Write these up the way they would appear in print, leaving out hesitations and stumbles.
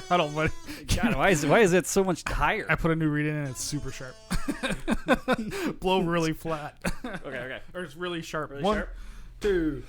I don't know. God, why is it so much higher? I put a new reed in and it's super sharp. Blow really flat. Okay. Or it's really sharp. Really 1, sharp? 2.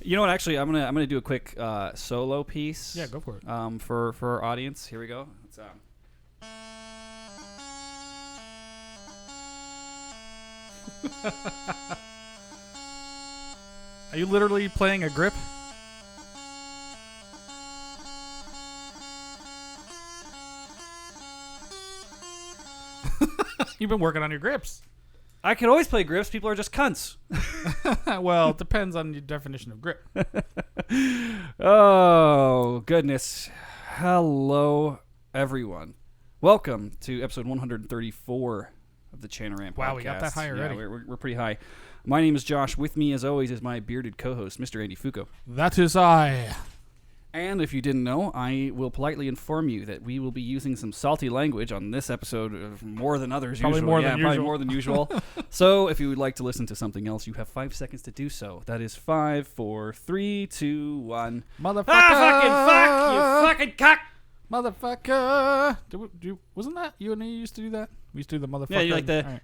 You know what? Actually, I'm gonna do a quick solo piece. Yeah, go for it. For our audience, here we go. It's, Are you literally playing a grip? You've been working on your grips. I can always play grips. People are just cunts. Well, it depends on your definition of grip. Oh, goodness. Hello, everyone. Welcome to episode 134 of the Chanter Rant podcast. Wow, we got that high already. Yeah, we're pretty high. My name is Josh. With me, as always, is my bearded co-host, Mr. Andy Fuco. That is I. And if you didn't know, I will politely inform you that we will be using some salty language on this episode more than others. Probably usually. more Yeah, than probably usual. more than usual. So if you would like to listen to something else, you have 5 seconds to do so. That is 5, 4, 3, 2, 1. Motherfucker. Ah, fucking fuck, you fucking cock. Motherfucker. Wasn't that you and me used to do that? We used to do the motherfucker. Yeah, you like the... All right.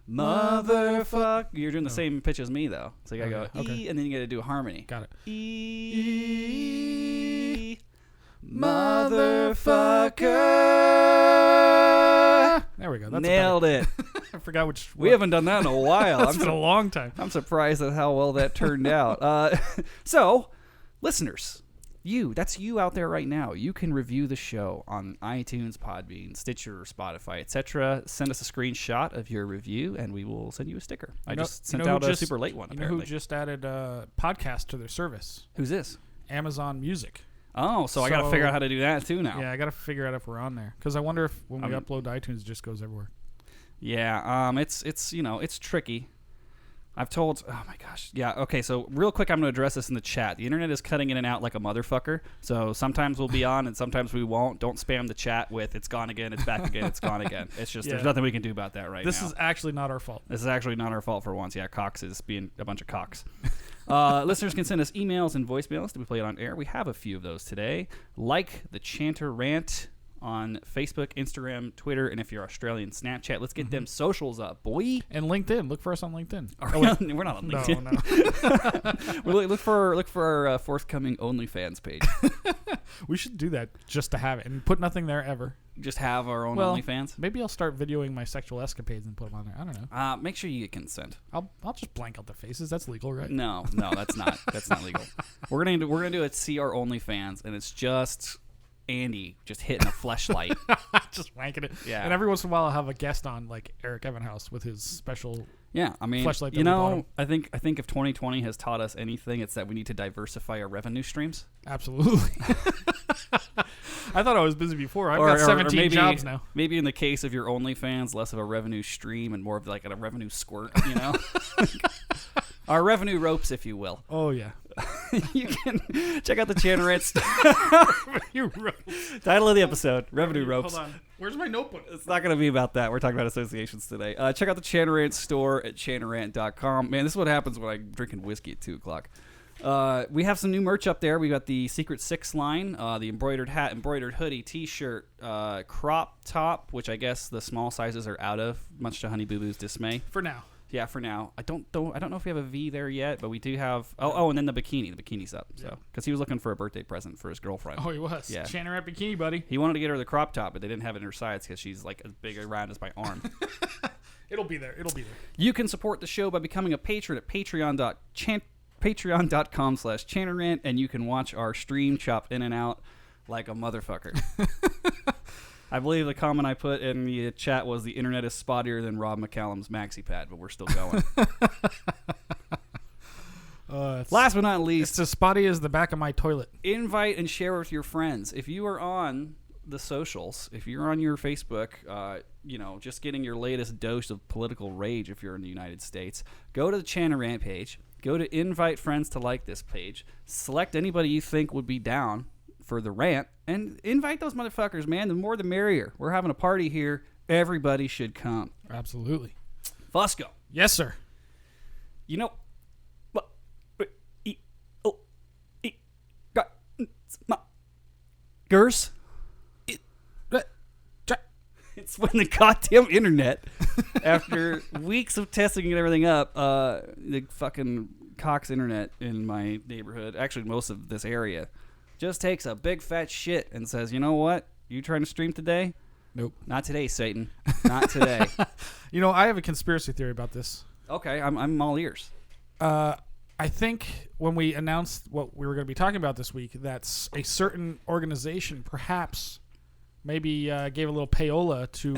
Motherfucker. You're doing the same pitch as me, though. So you gotta go, Okay. and then you gotta do a harmony. Got it. Motherfucker. There we go. That's Nailed it. I forgot which. We haven't done that in a while. It's been a long time. I'm surprised at how well that turned out. So, listeners, that's you out there right now. You can review the show on iTunes, Podbean, Stitcher, Spotify, etc. Send us a screenshot of your review, and we will send you a sticker. I just sent out a super late one, You know apparently. who just added a podcast to their service? Who's this? Amazon Music. Oh, so I got to figure out how to do that, too, now. Yeah, I got to figure out if we're on there. Because I wonder if when we upload to iTunes, it just goes everywhere. Yeah, it's tricky. I've told, oh my gosh. Yeah, okay, so real quick, I'm going to address this in the chat. The internet is cutting in and out like a motherfucker, so sometimes we'll be on and sometimes we won't. Don't spam the chat with, it's gone again, it's back again, it's gone again. It's just, there's nothing we can do about that right now. This is actually not our fault. This is actually not our fault for once. Yeah, Cox is being a bunch of cocks. Listeners can send us emails and voicemails to be played on air. We have a few of those today. Like the Chanter Rant on Facebook, Instagram, Twitter, and if you're Australian, Snapchat. Let's get them socials up, boy. And LinkedIn. Look for us on LinkedIn. We're not on LinkedIn. No. Look for our forthcoming OnlyFans page. We should do that just to have it and put nothing there ever. Just have our own OnlyFans. Maybe I'll start videoing my sexual escapades and put them on there. I don't know. Make sure you get consent. I'll just blank out their faces. That's legal, right? No, that's not. That's not legal. We're gonna do a see our OnlyFans, and it's just Andy just hitting a fleshlight. Just wanking it. Yeah. And every once in a while I'll have a guest on, like Eric Evenhouse with his special fleshlight. You know, I think if 2020 has taught us anything, it's that we need to diversify our revenue streams. Absolutely. I thought I was busy before. I've got 17 jobs now. Maybe in the case of your OnlyFans, less of a revenue stream and more of like a revenue squirt, you know? Our revenue ropes, if you will. Oh, yeah. You can check out the Chanter Rant Revenue ropes. Title of the episode, Revenue Ropes. Hold on. Where's my notebook? It's not going to be about that. We're talking about associations today. Check out the Chanter Rant store at chanterrant.com. Man, this is what happens when I'm drinking whiskey at 2 o'clock. We have some new merch up there. We got the Secret Six line, the embroidered hat, embroidered hoodie, t-shirt, crop top, which I guess the small sizes are out of, much to Honey Boo Boo's dismay. For now. Yeah, for now. I don't know if we have a V there yet, but we do have. Oh, and then the bikini. The bikini's up. So because he was looking for a birthday present for his girlfriend. Oh, he was. Yeah. Chanter Rant bikini, buddy. He wanted to get her the crop top, but they didn't have it in her sides because she's like as big around as my arm. It'll be there. You can support the show by becoming a patron at patreon.com/chanterrant, and you can watch our stream chop in and out like a motherfucker. I believe the comment I put in the chat was the internet is spottier than Rob McCallum's maxi pad, but we're still going. Last but not least, it's as spotty as the back of my toilet. Invite and share with your friends. If you are on the socials, if you're on your Facebook, just getting your latest dose of political rage if you're in the United States, go to the Chanter Rant page, go to invite friends to like this page, select anybody you think would be down for the rant, and invite those motherfuckers, man. The more the merrier. We're having a party here. Everybody should come. Absolutely. Fusco. Yes, sir. Gers? It's when the goddamn internet, after weeks of testing and everything up, the fucking Cox internet in my neighborhood, actually most of this area, just takes a big fat shit and says, you know what? You trying to stream today? Nope. Not today, Satan. Not today. I have a conspiracy theory about this. Okay, I'm all ears. I think when we announced what we were going to be talking about this week, that's a certain organization perhaps maybe gave a little payola to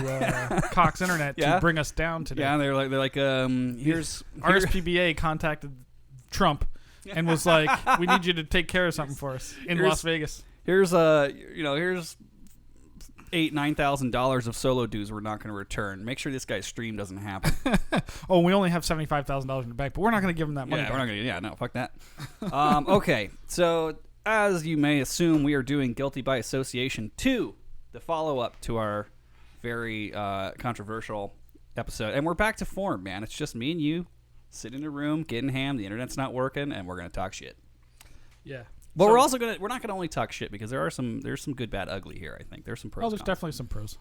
Cox Internet to bring us down today. Yeah, they're like here's RSPBA contacted Trump and was like, we need you to take care of something for us in Las Vegas. Here's $8,000-$9,000 of solo dues we're not going to return. Make sure this guy's stream doesn't happen. Oh, we only have $75,000 in the bank, but we're not going to give him that money. Yeah, we're not going to. Yeah, no, fuck that. Okay, so as you may assume, we are doing Guilty by Association 2, the follow-up to our very controversial episode, and we're back to form, man. It's just me and you sitting in a room, getting ham. The internet's not working, and we're going to talk shit. Yeah. But we're not gonna only talk shit because there's some good, bad, ugly here. I think there's some pros. Oh, there's definitely some pros.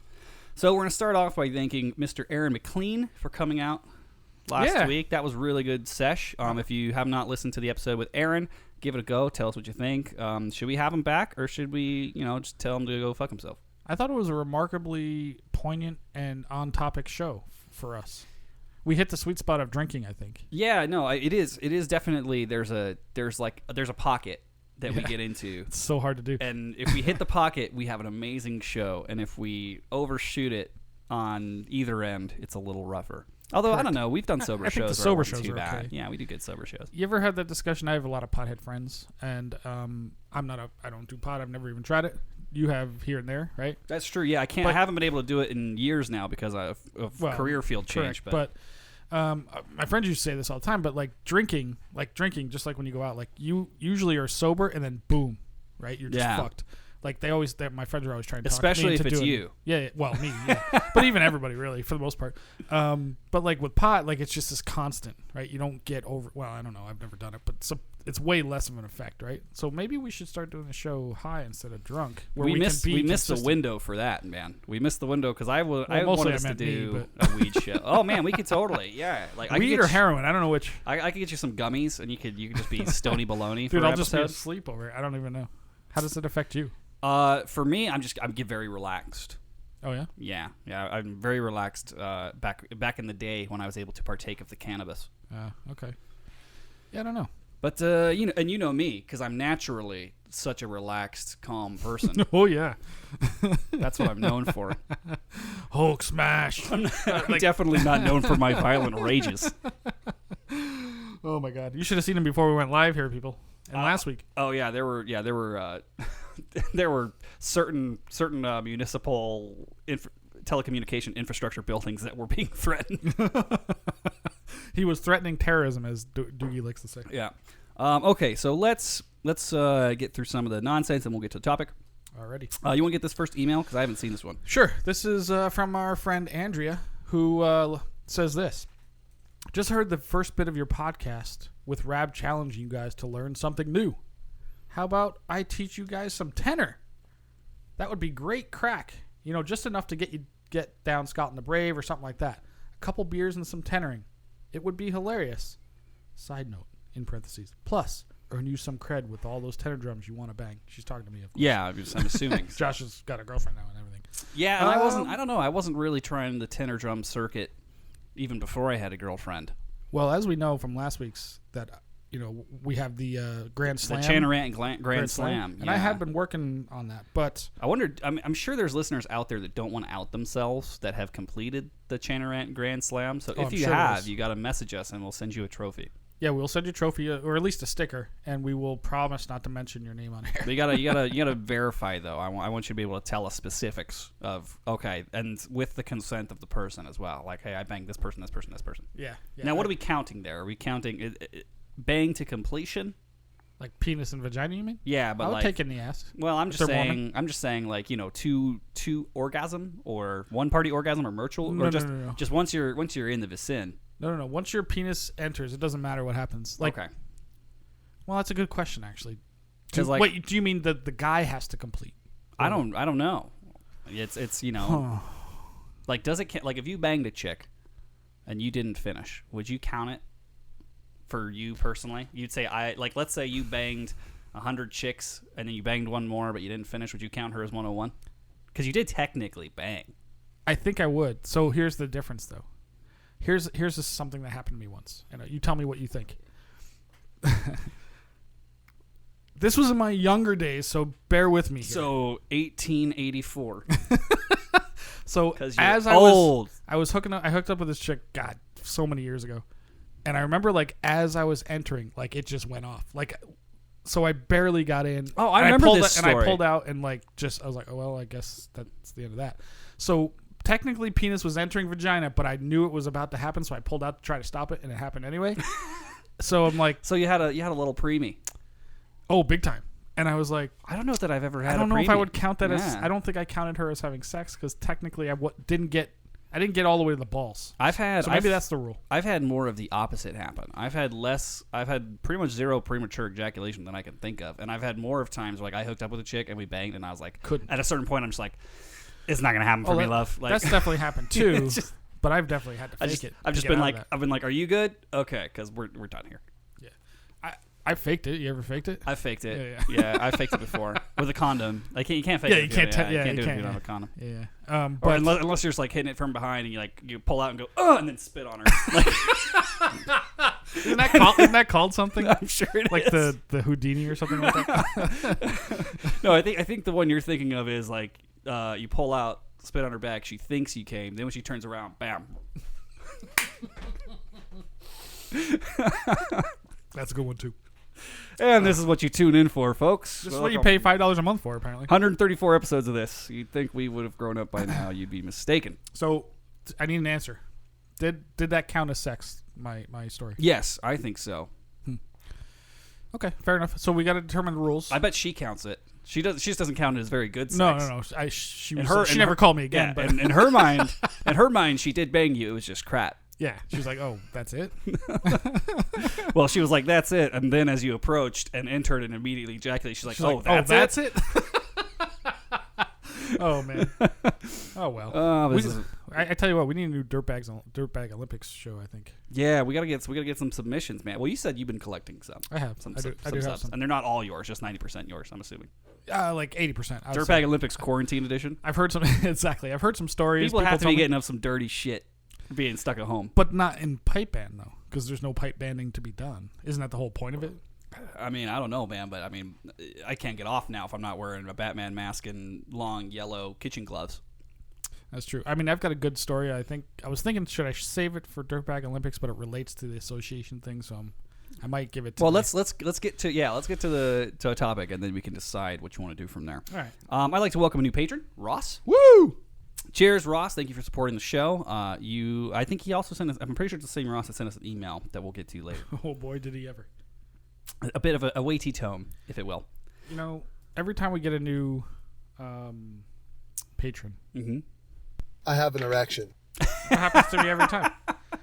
So we're gonna start off by thanking Mr. Aaron McLean for coming out last week. That was really good sesh. If you have not listened to the episode with Aaron, give it a go. Tell us what you think. Should we have him back, or should we, just tell him to go fuck himself? I thought it was a remarkably poignant and on-topic show for us. We hit the sweet spot of drinking, I think. Yeah, no, it is. It is definitely there's a pocket that we get into. It's so hard to do. And if we hit the pocket, we have an amazing show. And if we overshoot it on either end, it's a little rougher. Although, I don't know. We've done sober shows. I think the sober shows are okay. Yeah, we do good sober shows. You ever had that discussion? I have a lot of pothead friends, and I don't do pot. I've never even tried it. You have here and there, right? That's true. Yeah, I haven't been able to do it in years now because of career field change. But my friends used to say this all the time, but drinking, just like when you go out, you usually are sober and then boom, right? You're just fucked. My friends are always trying to talk me especially into if it's doing you. Yeah, well, me, yeah. But even everybody, really, for the most part. But with pot, it's just this constant, right? You don't get over. Well, I don't know. I've never done it, but it's way less of an effect, right? So maybe we should start doing the show high instead of drunk. We missed the window for that, man. We missed the window because I wanted us to do a weed show. Oh man, we could totally, weed or heroin. I don't know which. I could get you some gummies, and you could just be stony baloney. Dude, I'll just be asleep over it. I don't even know. How does it affect you? For me, I'm get very relaxed. Oh yeah. Yeah. I'm very relaxed. Back in the day when I was able to partake of the cannabis. Okay. Yeah, I don't know. But you know me because I'm naturally such a relaxed, calm person. Oh yeah. That's what I'm known for. Hulk smash. I'm definitely not known for my violent rages. Oh my god! You should have seen him before we went live here, people. And last week. Oh yeah, there were there were certain municipal telecommunication infrastructure buildings that were being threatened. He was threatening terrorism, as Doogie likes to say. Yeah. Okay, so let's get through some of the nonsense, and we'll get to the topic. Alrighty. You want to get this first email because I haven't seen this one. Sure. This is from our friend Andrea, who says this. Just heard the first bit of your podcast with Rab challenging you guys to learn something new. How about I teach you guys some tenor? That would be great crack. Just enough to get down Scott and the Brave or something like that. A couple beers and some tenoring. It would be hilarious. Side note, in parentheses. Plus, earn you some cred with all those tenor drums you want to bang. She's talking to me, of course. Yeah, I'm assuming. Josh has got a girlfriend now and everything. Yeah, and I wasn't really trying the tenor drum circuit even before I had a girlfriend. Well, as we know from last week's, that we have the Grand Slam. The Chanter Rant Grand Slam. And I have been working on that, but I wondered, I'm sure there's listeners out there that don't want to out themselves that have completed the Chanter Rant Grand Slam. So if you have, you got to message us and we'll send you a trophy. Yeah, we'll send you a trophy or at least a sticker, and we will promise not to mention your name on air. But you gotta verify though. I want you to be able to tell us specifics of and with the consent of the person as well. Like, hey, I banged this person, this person, this person. Yeah. Now, what are we counting there? Are we counting bang to completion? Like penis and vagina, you mean? Yeah, but I'll take it in the ass. Well, I'm just saying, like, two orgasm or one party orgasm or mutual, or just once you're in the vicinity. No. Once your penis enters, it doesn't matter what happens. Like, okay. Well, that's a good question, actually. Like, wait, do you mean that the guy has to complete? I don't know. It's like, does it like if you banged a chick and you didn't finish, would you count it for you personally? You'd say let's say you banged 100 chicks and then you banged one more, but you didn't finish. Would you count her as 101? Because you did technically bang. I think I would. So here's the difference, though. Here's just something that happened to me once, and you tell me what you think. This was in my younger days, so bear with me here. So 1884. So as I hooked up with this chick, God, so many years ago, and I remember like as I was entering, like it just went off, like. So I barely got in. Oh, I remember this story. And I pulled out and I was like, oh well, I guess that's the end of that. So. Technically, penis was entering vagina, but I knew it was about to happen, so I pulled out to try to stop it, and it happened anyway. So I'm like, so you had a little preemie. Oh, big time. And I was like, I don't know that I've ever had. I don't know preemie. if I would count that as. I don't think I counted her as having sex because technically I didn't get all the way to the balls. Maybe that's the rule. I've had more of the opposite happen. I've had pretty much zero premature ejaculation than I can think of, and I've had more of times like I hooked up with a chick and we banged, and I was like, at a certain point I'm just like. It's not gonna happen for me, love. Like, that's definitely happened too. But I've definitely had to fake it. I've been like, are you good? Okay, because we're done here. Yeah, I faked it. You ever faked it? I faked it. Yeah, I faked it before with a condom. Like you can't fake it. You can't do it if you don't have a condom. Yeah. But unless you're just like hitting it from behind and you pull out and go and then spit on her. Like, isn't that called something? I'm sure it like is. the Houdini or something like that. No, I think the one you're thinking of is like. You pull out, spit on her back. She thinks you came. Then when she turns around, bam. That's a good one too. And this is what you tune in for, folks. This is what you pay $5 a month for, apparently. 134 episodes of this. You'd think we would have grown up by now. You'd be mistaken. So, I need an answer. Did that count as sex? My story. Yes, I think so. Okay, fair enough. So we got to determine the rules. I bet she counts it. She just doesn't count it as very good sex. No. She never called me again. Yeah, but in her mind, she did bang you. It was just crap. Yeah, she was like, "Oh, that's it." Well, she was like, "That's it." And then as you approached and entered and immediately ejaculated, she's like, "Oh, that's it." Oh man. Oh well. I tell you what, we need a new Dirtbag Olympics show. I think. Yeah, we gotta get some submissions, man. Well, you said you've been collecting some. I have. I do have some, and they're not all yours, just 90% yours. I'm assuming. Like 80%. Dirtbag Olympics quarantine edition. I've heard some exactly. I've heard some stories. People have to be getting up some dirty shit, being stuck at home. But not in pipe band though, because there's no pipe banding to be done. Isn't that the whole point of it? I mean, I don't know, man, but I mean, I can't get off now if I'm not wearing a Batman mask and long yellow kitchen gloves. That's true. I mean, I've got a good story. I was thinking, should I save it for Dirtbag Olympics, but it relates to the association thing, so I might give it to. Well, let's get to a topic, and then we can decide what you want to do from there. All right. I'd like to welcome a new patron, Ross. Woo! Cheers, Ross. Thank you for supporting the show. I think he also sent us. I'm pretty sure it's the same Ross that sent us an email that we'll get to later. Oh boy, did he ever! A bit of a weighty tome, if it will. You know, every time we get a new patron, I have an erection. That happens to me every time.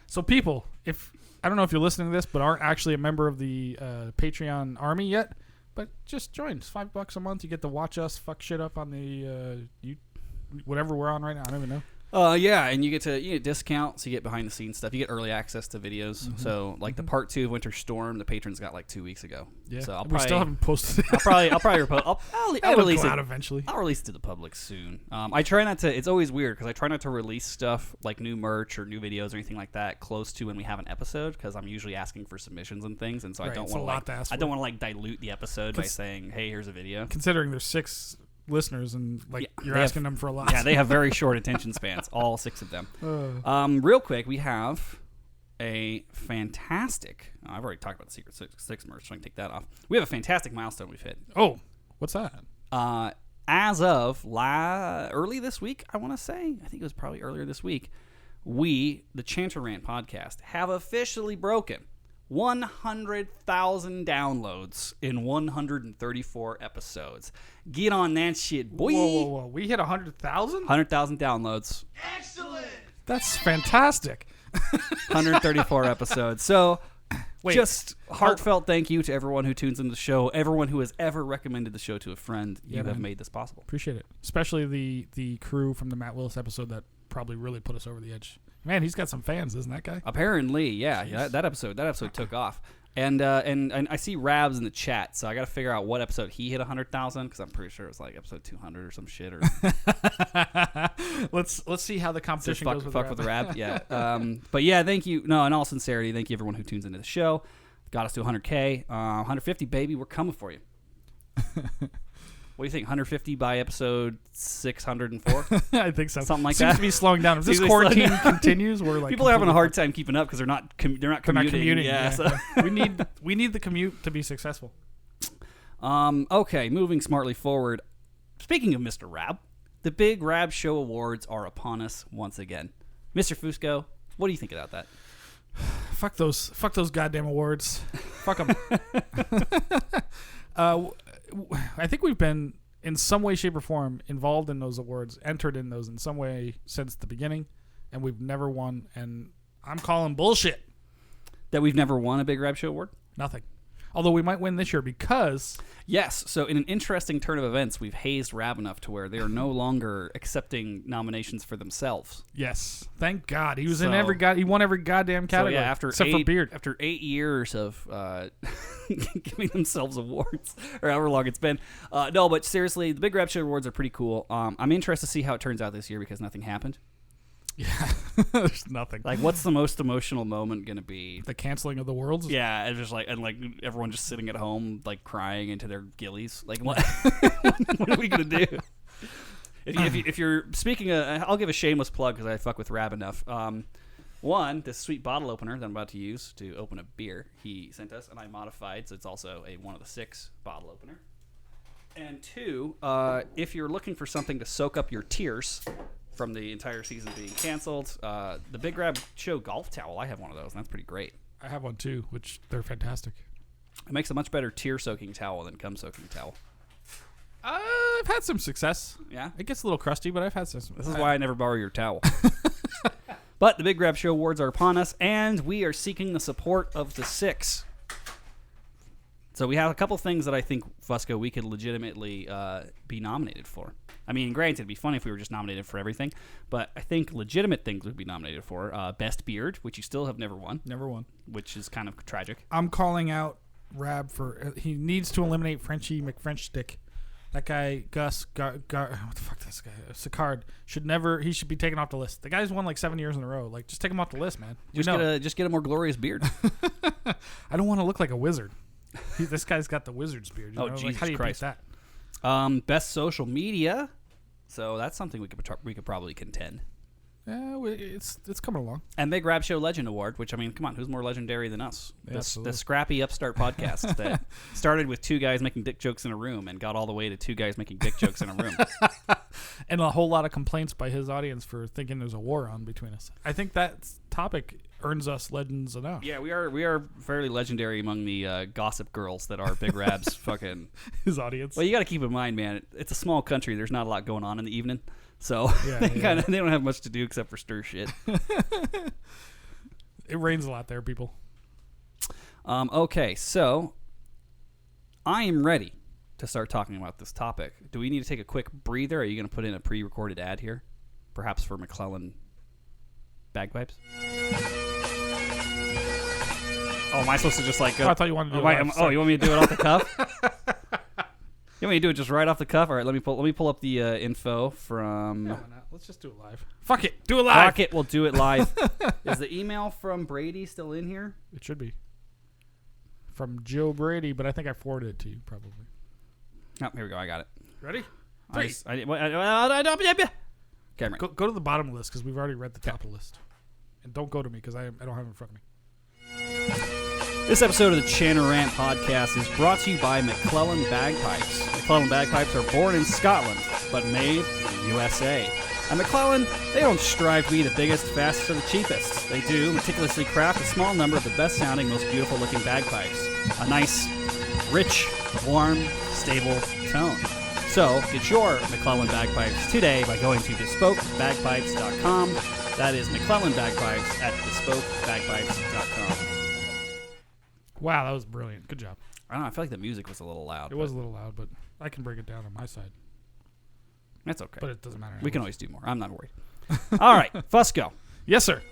So people, if I don't know if you're listening to this, but aren't actually a member of the Patreon army yet, but just join. It's $5 a month. You get to watch us fuck shit up on the whatever we're on right now. I don't even know. Yeah, and you get discounts. You get behind the scenes stuff. You get early access to videos. Mm-hmm. So like the part 2 of Winter Storm, the patrons got like 2 weeks ago. Yeah, so we still haven't posted it. I'll probably repost. I'll release it out eventually. I'll release it to the public soon. I try not to. It's always weird because I try not to release stuff like new merch or new videos or anything like that close to when we have an episode because I'm usually asking for submissions and things, and so I don't want to dilute the episode by saying, "Hey, here's a video." Considering there's 6 listeners and you're asking them for a lot. Yeah, they have very short attention spans, all 6 of them. Real quick, we have a fantastic. I've already talked about the Secret Six merch, so I can take that off. We have a fantastic milestone we've hit. Oh, what's that? As of early this week, I want to say, I think it was probably earlier this week, we, the Chanter Rant podcast, have officially broken 100,000 downloads in 134 episodes. Get on that shit, boy. Whoa. We hit 100,000? 100,000 downloads. Excellent. That's fantastic. 134 episodes. So, Wait, just heartfelt thank you to everyone who tunes in the show, everyone who has ever recommended the show to a friend. You have made this possible. Appreciate it. Especially the crew from the Matt Willis episode that probably really put us over the edge. Man, he's got some fans, isn't that guy? Apparently, yeah. That episode took off. And I see Rabs in the chat, so I got to figure out what episode he hit 100,000 because I'm pretty sure it was like episode 200 or some shit. Or let's see how the competition goes with Rab. Yeah. But yeah, thank you. No, in all sincerity, thank you everyone who tunes into the show. Got us to 100K, 150, baby. We're coming for you. What do you think? 150 by episode 604? I think so. Something like Seems that. to be slowing down. If this quarantine continues, we're like people are having a hard time keeping up because they're not commuting. Yeah. So. we need the commute to be successful. Okay, moving smartly forward. Speaking of Mr. Rab, the big Rab Show Awards are upon us once again. Mr. Fusco, what do you think about that? Fuck those goddamn awards. Fuck them. I think we've been, in some way, shape, or form, involved in those awards, entered in those in some way since the beginning, and we've never won, and I'm calling bullshit. That we've never won a Big Rab Show Award? Nothing. Although we might win this year because... Yes, so in an interesting turn of events, we've hazed Rab enough to where they are no longer accepting nominations for themselves. Yes. Thank God. He was in he won every goddamn category. So yeah, except for Beard. After 8 years of giving themselves awards, or however long it's been. No, but seriously, the Big Rab Show Awards are pretty cool. I'm interested to see how it turns out this year because nothing happened. Yeah, there's nothing. Like, what's the most emotional moment gonna be? The canceling of the worlds? Yeah, and just like everyone just sitting at home, like crying into their gillies. Like, what? What are we gonna do? If you're speaking, I'll give a shameless plug because I fuck with Rab enough. One, this sweet bottle opener that I'm about to use to open a beer, he sent us, and I modified, so it's also a 1 of the 6 bottle opener. And two, if you're looking for something to soak up your tears from the entire season being canceled, the Big Rab Show golf towel, I have one of those, and that's pretty great. I have one too, which they're fantastic. It makes a much better tear-soaking towel than cum-soaking towel. I've had some success. Yeah? It gets a little crusty, but I've had some. This is why I never borrow your towel. But the Big Rab Show Awards are upon us, and we are seeking the support of the 6. So we have a couple things that I think, Fusco, we could legitimately be nominated for. I mean, granted, it'd be funny if we were just nominated for everything, but I think legitimate things we'd be nominated for. Best Beard, which you still have never won. Never won. Which is kind of tragic. I'm calling out Rab for... he needs to eliminate Frenchie McFrenchstick. That guy, Gus... what the fuck this guy? Sicard. He should be taken off the list. The guy's won like 7 years in a row. Like, just take him off the list, man. Just get a more glorious beard. I don't want to look like a wizard. This guy's got the wizard's beard. Oh, Jesus how do you Christ. beat that? Best social media. So that's something we could probably contend. Yeah, it's coming along. And Big Rab Show Legend Award, which, I mean, come on, who's more legendary than us? The scrappy upstart podcast that started with 2 guys making dick jokes in a room and got all the way to 2 guys making dick jokes in a room. And a whole lot of complaints by his audience for thinking there's a war on between us. I think that topic earns us legends enough. Yeah, we are fairly legendary among the gossip girls that are Big Rab's fucking... his audience. Well, you got to keep in mind, man, it's a small country. There's not a lot going on in the evening. So they don't have much to do except for stir shit. It rains a lot there, people. Okay, so I am ready to start talking about this topic. Do we need to take a quick breather? Are you going to put in a pre-recorded ad here? Perhaps for McClellan bagpipes? Oh, am I supposed to just like go? I thought you wanted to do it live. You want me to do it off the cuff? You want me to do it just right off the cuff? All right, let me pull up the info from... No, let's just do it live. Fuck it. Do it live. Fuck it. We'll do it live. Is the email from Brady still in here? It should be. From Joe Brady, but I think I forwarded it to you, probably. Oh, here we go. I got it. Ready? Okay, Go to the bottom of the list because we've already read the top of the list. And don't go to me because I don't have it in front of me. This episode of the Chanter Rant podcast is brought to you by McClellan Bagpipes. McClellan Bagpipes are born in Scotland, but made in the USA. At McClellan, they don't strive to be the biggest, fastest, or the cheapest. They do meticulously craft a small number of the best-sounding, most beautiful-looking bagpipes. A nice, rich, warm, stable tone. So, get your McClellan Bagpipes today by going to bespokebagpipes.com. That is McClellan Bagpipes at bespokebagpipes.com. Wow, that was brilliant. Good job. I don't know, I feel like the music was a little loud. It was a little loud, but I can break it down on my side. That's okay. But it doesn't matter. We can always do more. I'm not worried. All right, Fusco. Yes, sir.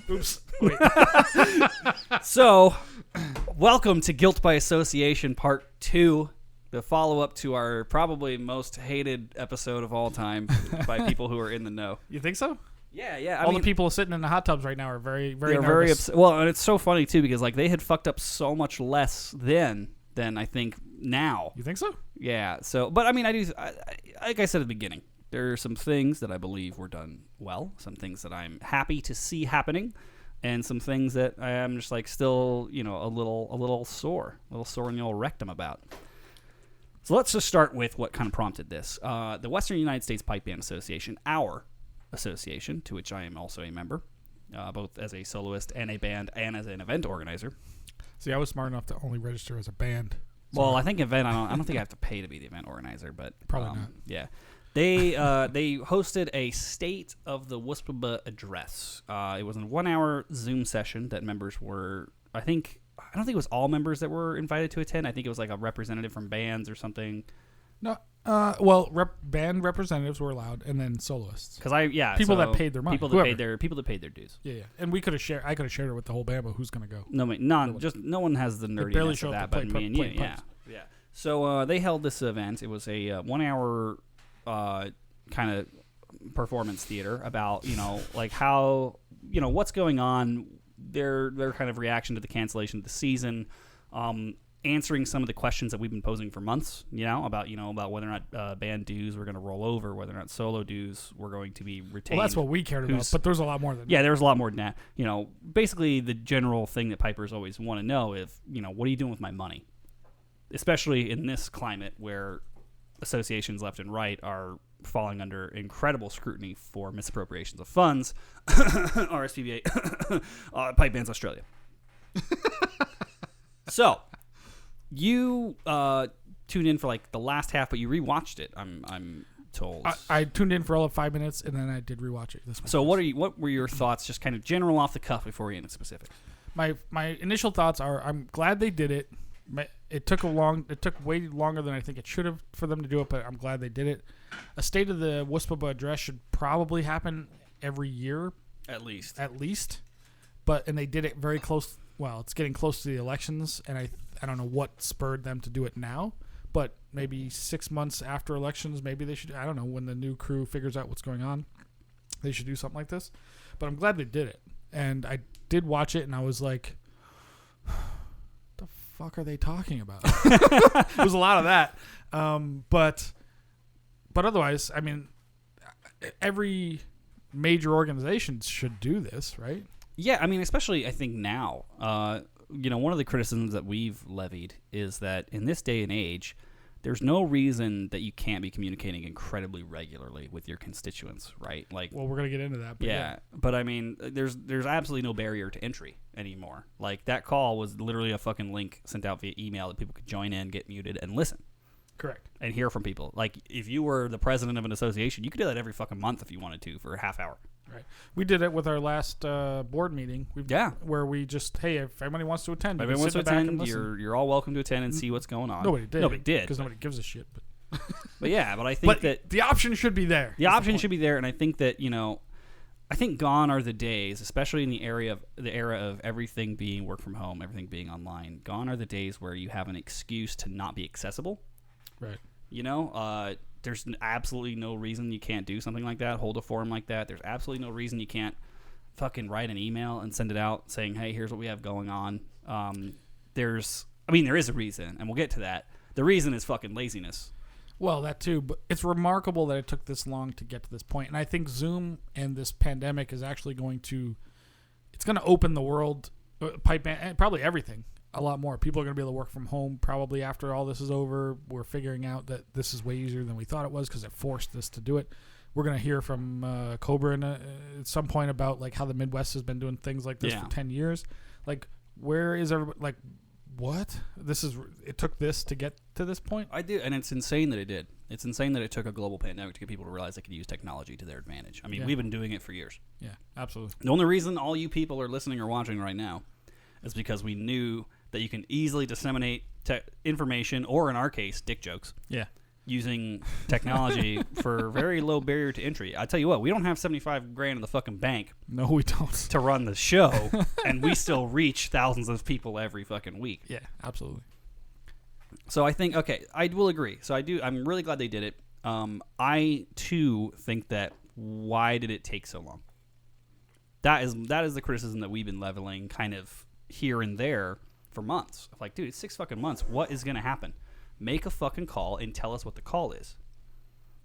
Oops. Wait. So, welcome to Guilt by Association Part 2, the follow-up to our probably most hated episode of all time by people who are in the know. You think so? Yeah. All the people sitting in the hot tubs right now are very, very they're nervous. very upset. Well, and it's so funny, too, because like they had fucked up so much less then than I think now. You think so? Yeah. So, but I mean, like I said at the beginning, there are some things that I believe were done well, some things that I'm happy to see happening, and some things that I am just like still, a little sore in the old rectum about. So let's just start with what kind of prompted this. The Western United States Pipe Band Association, our association, to which I am also a member, both as a soloist and a band and as an event organizer. See, I was smart enough to only register as a band. So Well, I think event. I don't think I have to pay to be the event organizer, but Probably not. Yeah, they hosted a State of the WSPBA address. It was a 1-hour Zoom session that members were. I don't think it was all members that were invited to attend. I think it was like a representative from bands or something. No. Band representatives were allowed, and then soloists. Because People that paid their money. people that paid their dues. Yeah. And we could have shared. I could have shared it with the whole band, but who's gonna go? No one has the barely nerdiness show of up that, to but play me and you, pipes. yeah. So they held this event. It was a 1-hour kind of performance theater about like how what's going on, their kind of reaction to the cancellation of the season, answering some of the questions that we've been posing for months, about whether or not band dues were going to roll over, whether or not solo dues were going to be retained. Well, that's what we cared about, but there's a lot more than that. Yeah, there was a lot more than that. Basically the general thing that pipers always want to know is, what are you doing with my money? Especially in this climate where associations left and right are falling under incredible scrutiny for misappropriations of funds. RSPBA, Pipe Bands Australia. So, you tuned in for like the last half, but you rewatched it. I'm told. I tuned in for all of 5 minutes, and then I did rewatch it. So, what were your thoughts, just kind of general off the cuff before we get into specifics? My initial thoughts are: I'm glad they did it. It took way longer than I think it should have for them to do it, but I'm glad they did it. A State of the WSPBA address should probably happen every year, at least. And they did it very close. Well, it's getting close to the elections, and I don't know what spurred them to do it now, but maybe 6 months after elections, maybe they should. I don't know, when the new crew figures out what's going on, they should do something like this. But I'm glad they did it, and I did watch it, and I was like, the fuck are they talking about? There was a lot of that, but otherwise, I mean, every major organization should do this, right? Yeah, I mean, especially I think now, one of the criticisms that we've levied is that in this day and age, there's no reason that you can't be communicating incredibly regularly with your constituents, right? Like, well, we're gonna get into that. But yeah, but I mean, there's absolutely no barrier to entry anymore. Like, that call was literally a fucking link sent out via email that people could join in, get muted, and listen. Correct. And hear from people. Like, if you were the president of an association, you could do that every fucking month if you wanted to for a half hour. Right. We did it with our last board meeting. Where we just, hey, if anybody wants to attend, you're all welcome to attend and see what's going on. Nobody did. Because but nobody gives a shit. But yeah, but I think that the option should be there. The option should be there, and I think that, I think gone are the days, especially in the era of everything being work from home, everything being online. Gone are the days where you have an excuse to not be accessible. Right. There's absolutely no reason you can't do something like that, hold a forum like that. There's absolutely no reason you can't fucking write an email and send it out saying, hey, here's what we have going on. There is a reason, and we'll get to that. The reason is fucking laziness. Well, that too, but it's remarkable that it took this long to get to this point. And I think Zoom and this pandemic is actually going to open the world pipe band, and probably everything. A lot more. People are going to be able to work from home probably after all this is over. We're figuring out that this is way easier than we thought it was because it forced us to do it. We're going to hear from Cobra at some point about like how the Midwest has been doing things like this for 10 years. Like, where is everybody? Like, what? It took this to get to this point? I do, and it's insane that it did. It's insane that it took a global pandemic to get people to realize they could use technology to their advantage. I mean, we've been doing it for years. Yeah, absolutely. The only reason all you people are listening or watching right now is because we knew that you can easily disseminate information, or in our case, dick jokes. Yeah. Using technology for very low barrier to entry. I tell you what, we don't have $75,000 in the fucking bank. No, we don't. To run the show, and we still reach thousands of people every fucking week. Yeah, absolutely. So I think, okay, I will agree. So I'm really glad they did it. I too think that why did it take so long? That is the criticism that we've been leveling kind of here and there for months. Like, dude, it's 6 fucking months. What is going to happen? Make a fucking call and tell us what the call is.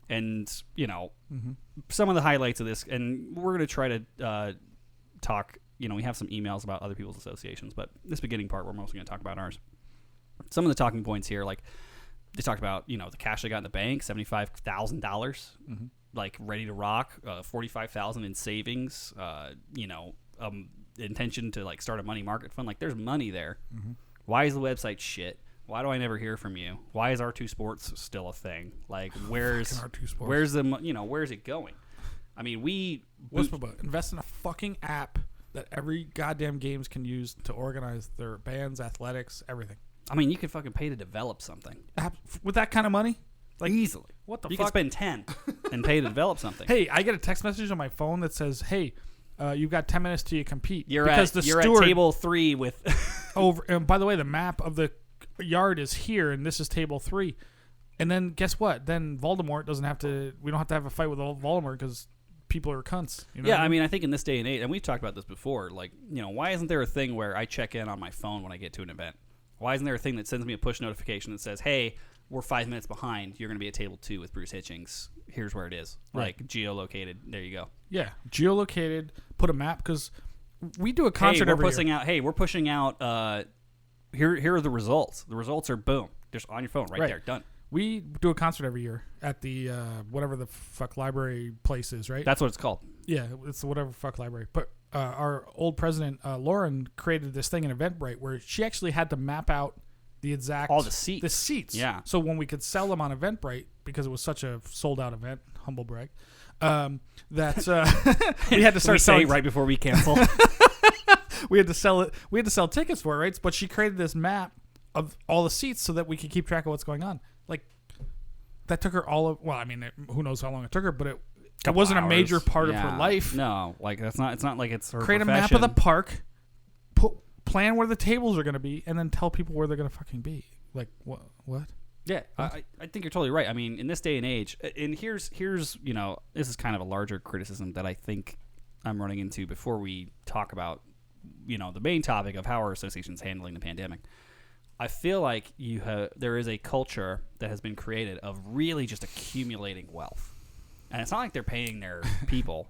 And, some of the highlights of this, and we're going to try to talk, we have some emails about other people's associations, but this beginning part, we're mostly going to talk about ours. Some of the talking points here, like, they talked about, the cash they got in the bank, $75,000, like, ready to rock, $45,000 in savings, intention to, like, start a money market fund. Like, there's money there. Why is the website shit? Why do I never hear from you? Why is R2 Sports still a thing? Like, where's it going? I mean, invest in a fucking app that every goddamn games can use to organize their bands, athletics, everything. I mean, you could fucking pay to develop something. With that kind of money? Like, easily. What the fuck? You fuck? can spend 10 and pay to develop something. Hey, I get a text message on my phone that says, hey, you've got 10 minutes till you compete. You're at table 3 with... over. And by the way, the map of the yard is here, and this is table 3. And then guess what? Then Voldemort doesn't have to... We don't have to have a fight with Voldemort because people are cunts. You know yeah, I mean, I think in this day and age, and we've talked about this before, like, why isn't there a thing where I check in on my phone when I get to an event? Why isn't there a thing that sends me a push notification that says, hey, we're 5 minutes behind. You're going to be at table 2 with Bruce Hitchings. Here's where it is. Right. Like, geolocated. There you go. Yeah, geolocated. Put a map, because we do a concert every year. We're pushing out, here are the results. The results are, boom, just on your phone right there. Done. We do a concert every year at the whatever the fuck library place is, right? That's what it's called. Yeah, it's the whatever fuck library. But our old president, Lauren, created this thing in Eventbrite where she actually had to map out the exact... all the seats. The seats. Yeah. So when we could sell them on Eventbrite, because it was such a sold-out event, humble brag, that we had to start selling... right before we cancel. We had to sell it. We had to sell tickets for it, right? But she created this map of all the seats so that we could keep track of what's going on. Like, that took her all of... Well, I mean, who knows how long it took her, but it wasn't a major part of her life. No, like, it's not like it's her Create profession. a map of the park, plan where the tables are going to be, and then tell people where they're going to fucking be. Like, what? Yeah, I think you're totally right. I mean, in this day and age, and here's this is kind of a larger criticism that I think I'm running into before we talk about, the main topic of how our association's handling the pandemic. I feel like there is a culture that has been created of really just accumulating wealth. And it's not like they're paying their people.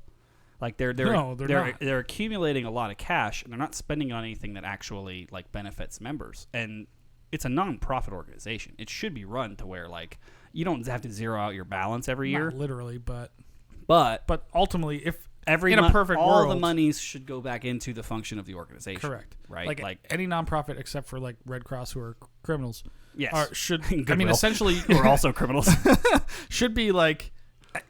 Like they're accumulating a lot of cash, and they're not spending on anything that actually like benefits members. And it's a non-profit organization. It should be run to where like you don't have to zero out your balance every year. Not literally, but ultimately, if in a perfect all world, the monies should go back into the function of the organization. Correct. Right. Like any nonprofit except for like Red Cross, who are criminals. Yes. Essentially, we're also criminals. Should be like,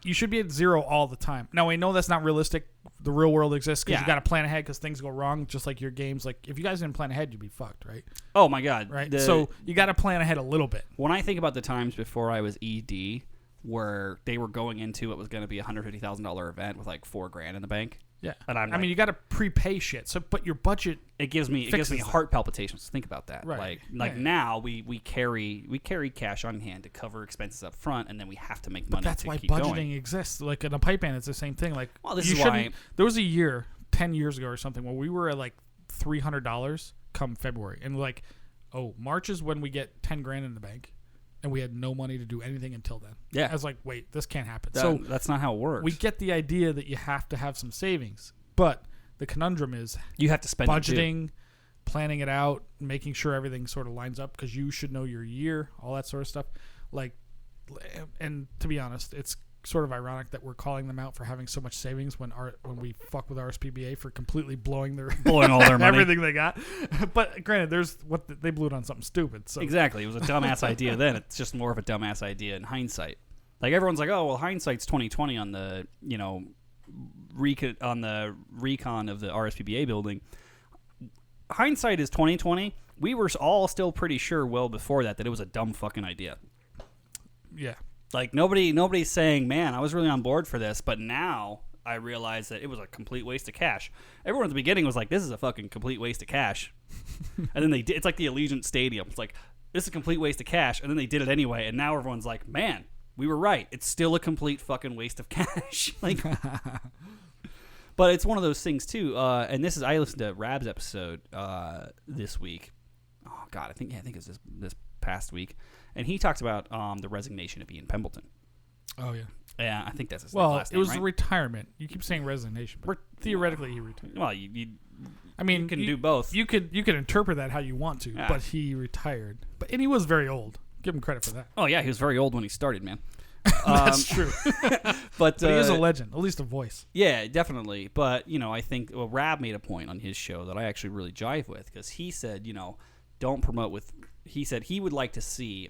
you should be at zero all the time. Now, I know that's not realistic. The real world exists because you got to plan ahead because things go wrong, just like your games. Like, if you guys didn't plan ahead, you'd be fucked, right? Oh, my God. Right? So you got to plan ahead a little bit. When I think about the times before I was ED, where they were going into what was going to be a $150,000 event with like $4,000 in the bank. Yeah. And I mean, you got to prepay shit. So, but your budget... It gives me heart palpitations to think about that. Right. Now we carry cash on hand to cover expenses up front, and then we have to make money. But that's why budgeting exists. Like in a pipe band, it's the same thing. Like, well, this is why there was a year 10 years ago or something where we were at like $300 come February, and like, March is when we get $10,000 in the bank, and we had no money to do anything until then. Yeah, I was like, wait, this can't happen. So that's not how it works. We get the idea that you have to have some savings, but the conundrum is you have to spend budgeting, planning it out, making sure everything sort of lines up because you should know your year, all that sort of stuff. Like, and to be honest, it's sort of ironic that we're calling them out for having so much savings when we fuck with RSPBA for completely blowing all their money, everything they got. But granted, they blew it on something stupid. So exactly, it was a dumbass idea then. It's just more of a dumbass idea in hindsight. Like everyone's like, oh well, hindsight's 2020 on the recon of the RSPBA building. Hindsight is 2020. We were all still pretty sure well before that it was a dumb fucking idea. Yeah. Like nobody's saying, man, I was really on board for this, but now I realize that it was a complete waste of cash. Everyone at the beginning was like, this is a fucking complete waste of cash. And then it's like the Allegiant Stadium. It's like, this is a complete waste of cash. And then they did it anyway. And now everyone's like, man, we were right. It's still a complete fucking waste of cash. Like, but it's one of those things too. And I listened to Rab's episode this week. Oh God, I think it's this past week. And he talks about the resignation of Ian Pembleton. Oh, yeah. Yeah, I think that's his Well, last name, it was right? retirement. You keep saying resignation, but theoretically he retired. Well, you can do both. You could interpret that how you want to, but he retired. And he was very old. Give him credit for that. Oh, yeah, he was very old when he started, man. That's true. But he is a legend, at least a voice. Yeah, definitely. But, I think Rab made a point on his show that I actually really jive with because he said, don't promote with... He said he would like to see...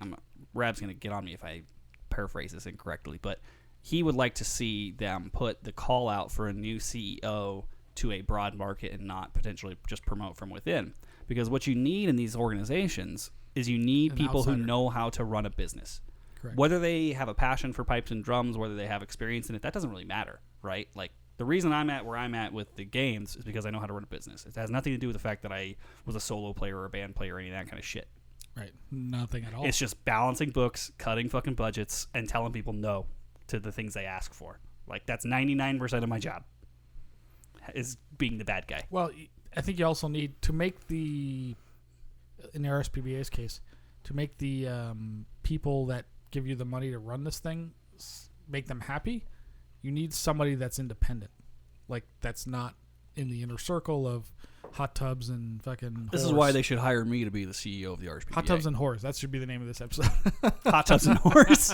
Rab's going to get on me if I paraphrase this incorrectly, but he would like to see them put the call out for a new CEO to a broad market and not potentially just promote from within. Because what you need in these organizations is you need people who know how to run a business. Correct. Whether they have a passion for pipes and drums, whether they have experience in it, that doesn't really matter, right? Like, the reason I'm at where I'm at with the games is because I know how to run a business. It has nothing to do with the fact that I was a solo player or a band player or any of that kind of shit. Right. Nothing at all. It's just balancing books, cutting fucking budgets, and telling people no to the things they ask for. Like, that's 99% of my job, is being the bad guy. Well, I think you also need to make in the RSPBA's case, to make the people that give you the money to run this thing, make them happy, you need somebody that's independent. Like, that's not in the inner circle of hot tubs and fucking This whores. is why they should hire me to be the CEO of the RSPBA. Hot tubs and whores. That should be the name of this episode. Hot tubs and whores.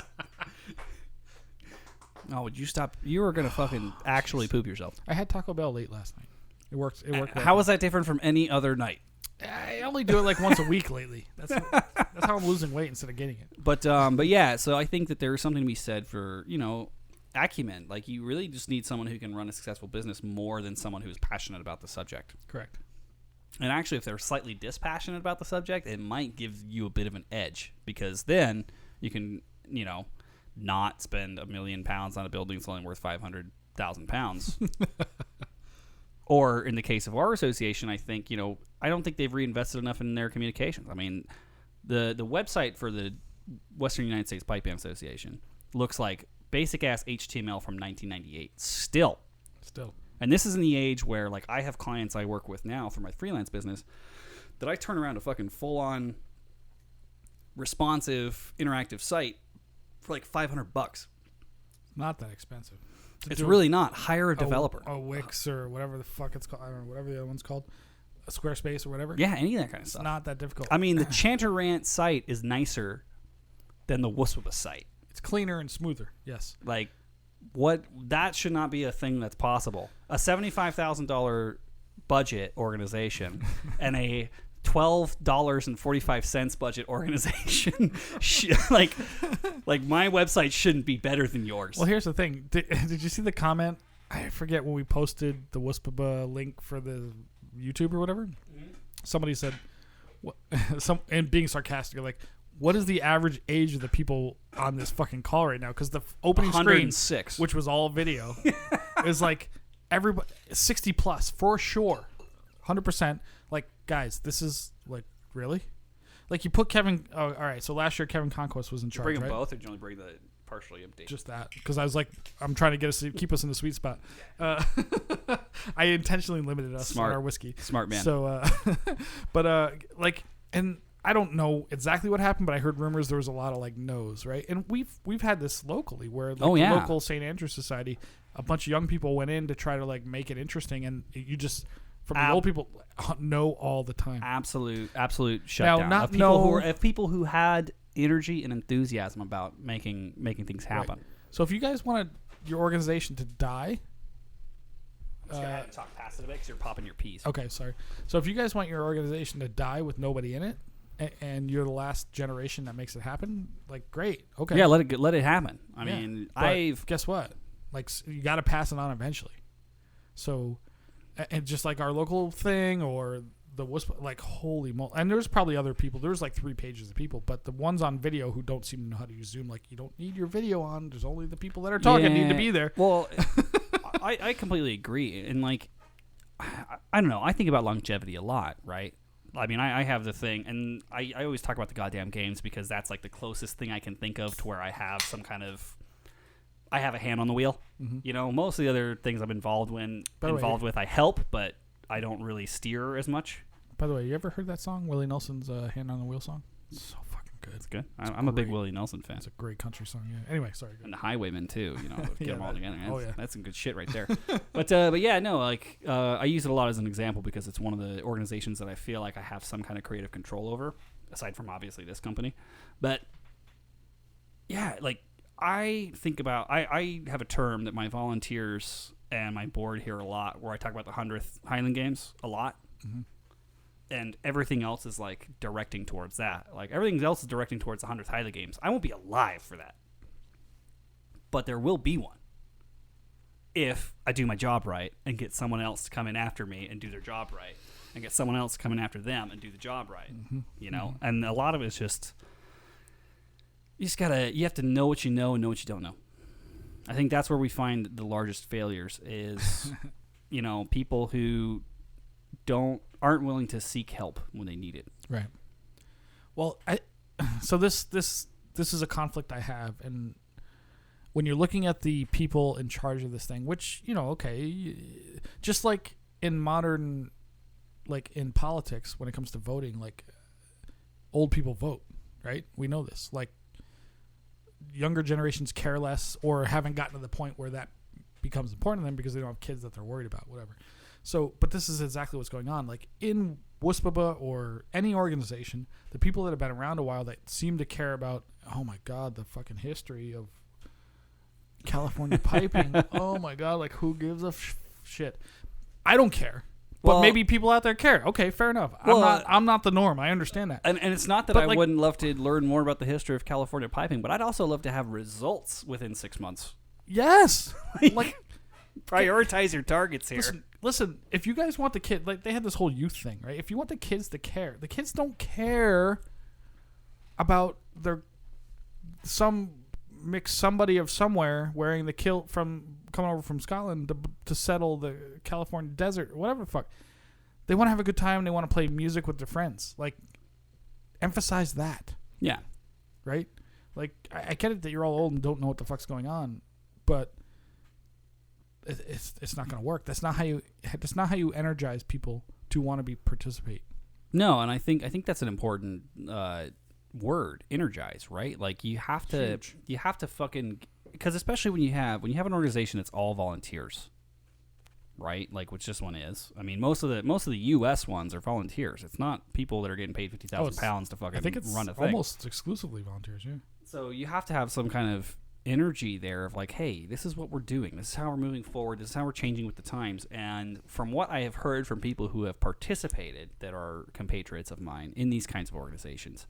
Oh, would you stop? You were going to fucking actually poop yourself. I had Taco Bell late last night. It worked. Well. How is that different from any other night? I only do it like once a week lately. That's how I'm losing weight instead of getting it. But yeah, so I think that there's something to be said for, acumen. Like, you really just need someone who can run a successful business more than someone who's passionate about the subject. Correct. And actually, if they're slightly dispassionate about the subject, it might give you a bit of an edge, because then you can, not spend £1 million on a building that's only worth 500,000 pounds. Or in the case of our association, I think, I don't think they've reinvested enough in their communications. I mean, the website for the Western United States Pipe Band Association looks like basic-ass HTML from 1998. Still. And this is in the age where, like, I have clients I work with now for my freelance business that I turn around a fucking full-on responsive, interactive site for like $500. Not that expensive. It's really not. Hire a developer. A Wix or whatever the fuck it's called. I don't know, whatever the other one's called. A Squarespace or whatever. Yeah, any of that kind of It's stuff. not that difficult. I mean, the Chanter Rant site is nicer than the Wusswabba site. It's cleaner and smoother. Yes. Like, that should not be a thing that's possible. A $75,000 budget organization and a $12.45 budget organization, like my website shouldn't be better than yours. Well, here's the thing. Did you see the comment? I forget when we posted the Wussbaba link for the YouTube or whatever. Mm-hmm. Somebody said, and being sarcastic, like, what is the average age of the people on this fucking call right now? Because the opening screen, 106, which was all video, is like everybody 60 plus for sure, 100%. Like, guys, this is like, really? Like, you put Kevin. Oh, all right. So last year Kevin Conquest was in charge. Bring them right? both, or do you only bring the partially empty? Just that, because I was like, I'm trying to keep us in the sweet spot. I intentionally limited us on our whiskey. Smart man. So, like, and I don't know exactly what happened, but I heard rumors there was a lot of like no's, right? And we've had this locally where like, the local St. Andrews Society, a bunch of young people went in to try to like make it interesting, and you just from the old people know all the time. Absolute shutdown of people who had energy and enthusiasm about making things happen. Right. So if you guys wanted your organization to die, talk past it a bit because you're popping your peas. Okay, sorry. So if you guys want your organization to die with nobody in it, and you're the last generation that makes it happen, like, great. Okay. Yeah, let it happen. I mean, guess what? Like, you got to pass it on eventually. So, and just like our local thing or the Wisp, like, holy moly. And there's probably other people. There's like 3 pages of people, but the ones on video who don't seem to know how to use Zoom, like, you don't need your video on. There's only the people that are talking need to be there. Well, I completely agree. And, like, I don't know. I think about longevity a lot, right? I mean, I have the thing, and I always talk about the goddamn games because that's like the closest thing I can think of to where I have some kind of, I have a hand on the wheel. Mm-hmm. You know, most of the other things I'm involved with, I help, but I don't really steer as much. By the way, you ever heard that song, Willie Nelson's "Hand on the Wheel" song? It's so fucking good. It's good. I'm a big Willie Nelson fan. It's a great country song. Yeah. Anyway, sorry. And the Highwaymen too. You know, get them all together. That's some good shit right there. But yeah, no, like I use it a lot as an example because it's one of the organizations that I feel like I have some kind of creative control over, aside from obviously this company. But yeah, like I think about, I have a term that my volunteers and my board hear a lot, where I talk about the 100th Highland Games a lot. Mm-hmm. And everything else is like directing towards that. Like everything else is directing towards the 100th Highland Games. I won't be alive for that. But there will be one. If I do my job right and get someone else to come in after me and do their job right. And get someone else coming after them and do the job right. Mm-hmm. You know? Mm-hmm. And a lot of it's just, you have to know what you know and know what you don't know. I think that's where we find the largest failures is, you know, people who aren't willing to seek help when they need it. Right. Well, so this is a conflict I have, and when you're looking at the people in charge of this thing, which, you know, okay, just like in modern, like in politics, when it comes to voting, like old people vote, right? We know this. Like younger generations care less or haven't gotten to the point where that becomes important to them because they don't have kids that they're worried about, whatever. So, but this is exactly what's going on. Like in WSPBA or any organization, the people that have been around a while that seem to care about, oh my God, the fucking history of California piping. Oh my God, like who gives a shit? I don't care. But maybe people out there care. Okay, fair enough. I'm not the norm. I understand that. And it's not that I wouldn't love to learn more about the history of California piping, but I'd also love to have results within 6 months. Yes. Like prioritize your targets here. Listen, if you guys want the kid, like they had this whole youth thing, right? If you want the kids to care, the kids don't care about somebody of somewhere wearing the kilt from coming over from Scotland to settle the California desert or whatever the fuck. They want to have a good time. They want to play music with their friends. Like, emphasize that. Yeah. Right? Like, I get it that you're all old and don't know what the fuck's going on, but it's not going to work. That's not how you energize people to want to participate. No, and I think that's an important word, energize, right? Like you have to fucking, because especially when you have an organization that's all volunteers, right? Like which this one is. I mean, most of the U.S. ones are volunteers. It's not people that are getting paid £50,000 to fucking run a thing. Almost exclusively volunteers. Yeah. So you have to have some kind of energy there of like, hey, this is what we're doing. This is how we're moving forward. This is how we're changing with the times. And from what I have heard from people who have participated that are compatriots of mine in these kinds of organizations,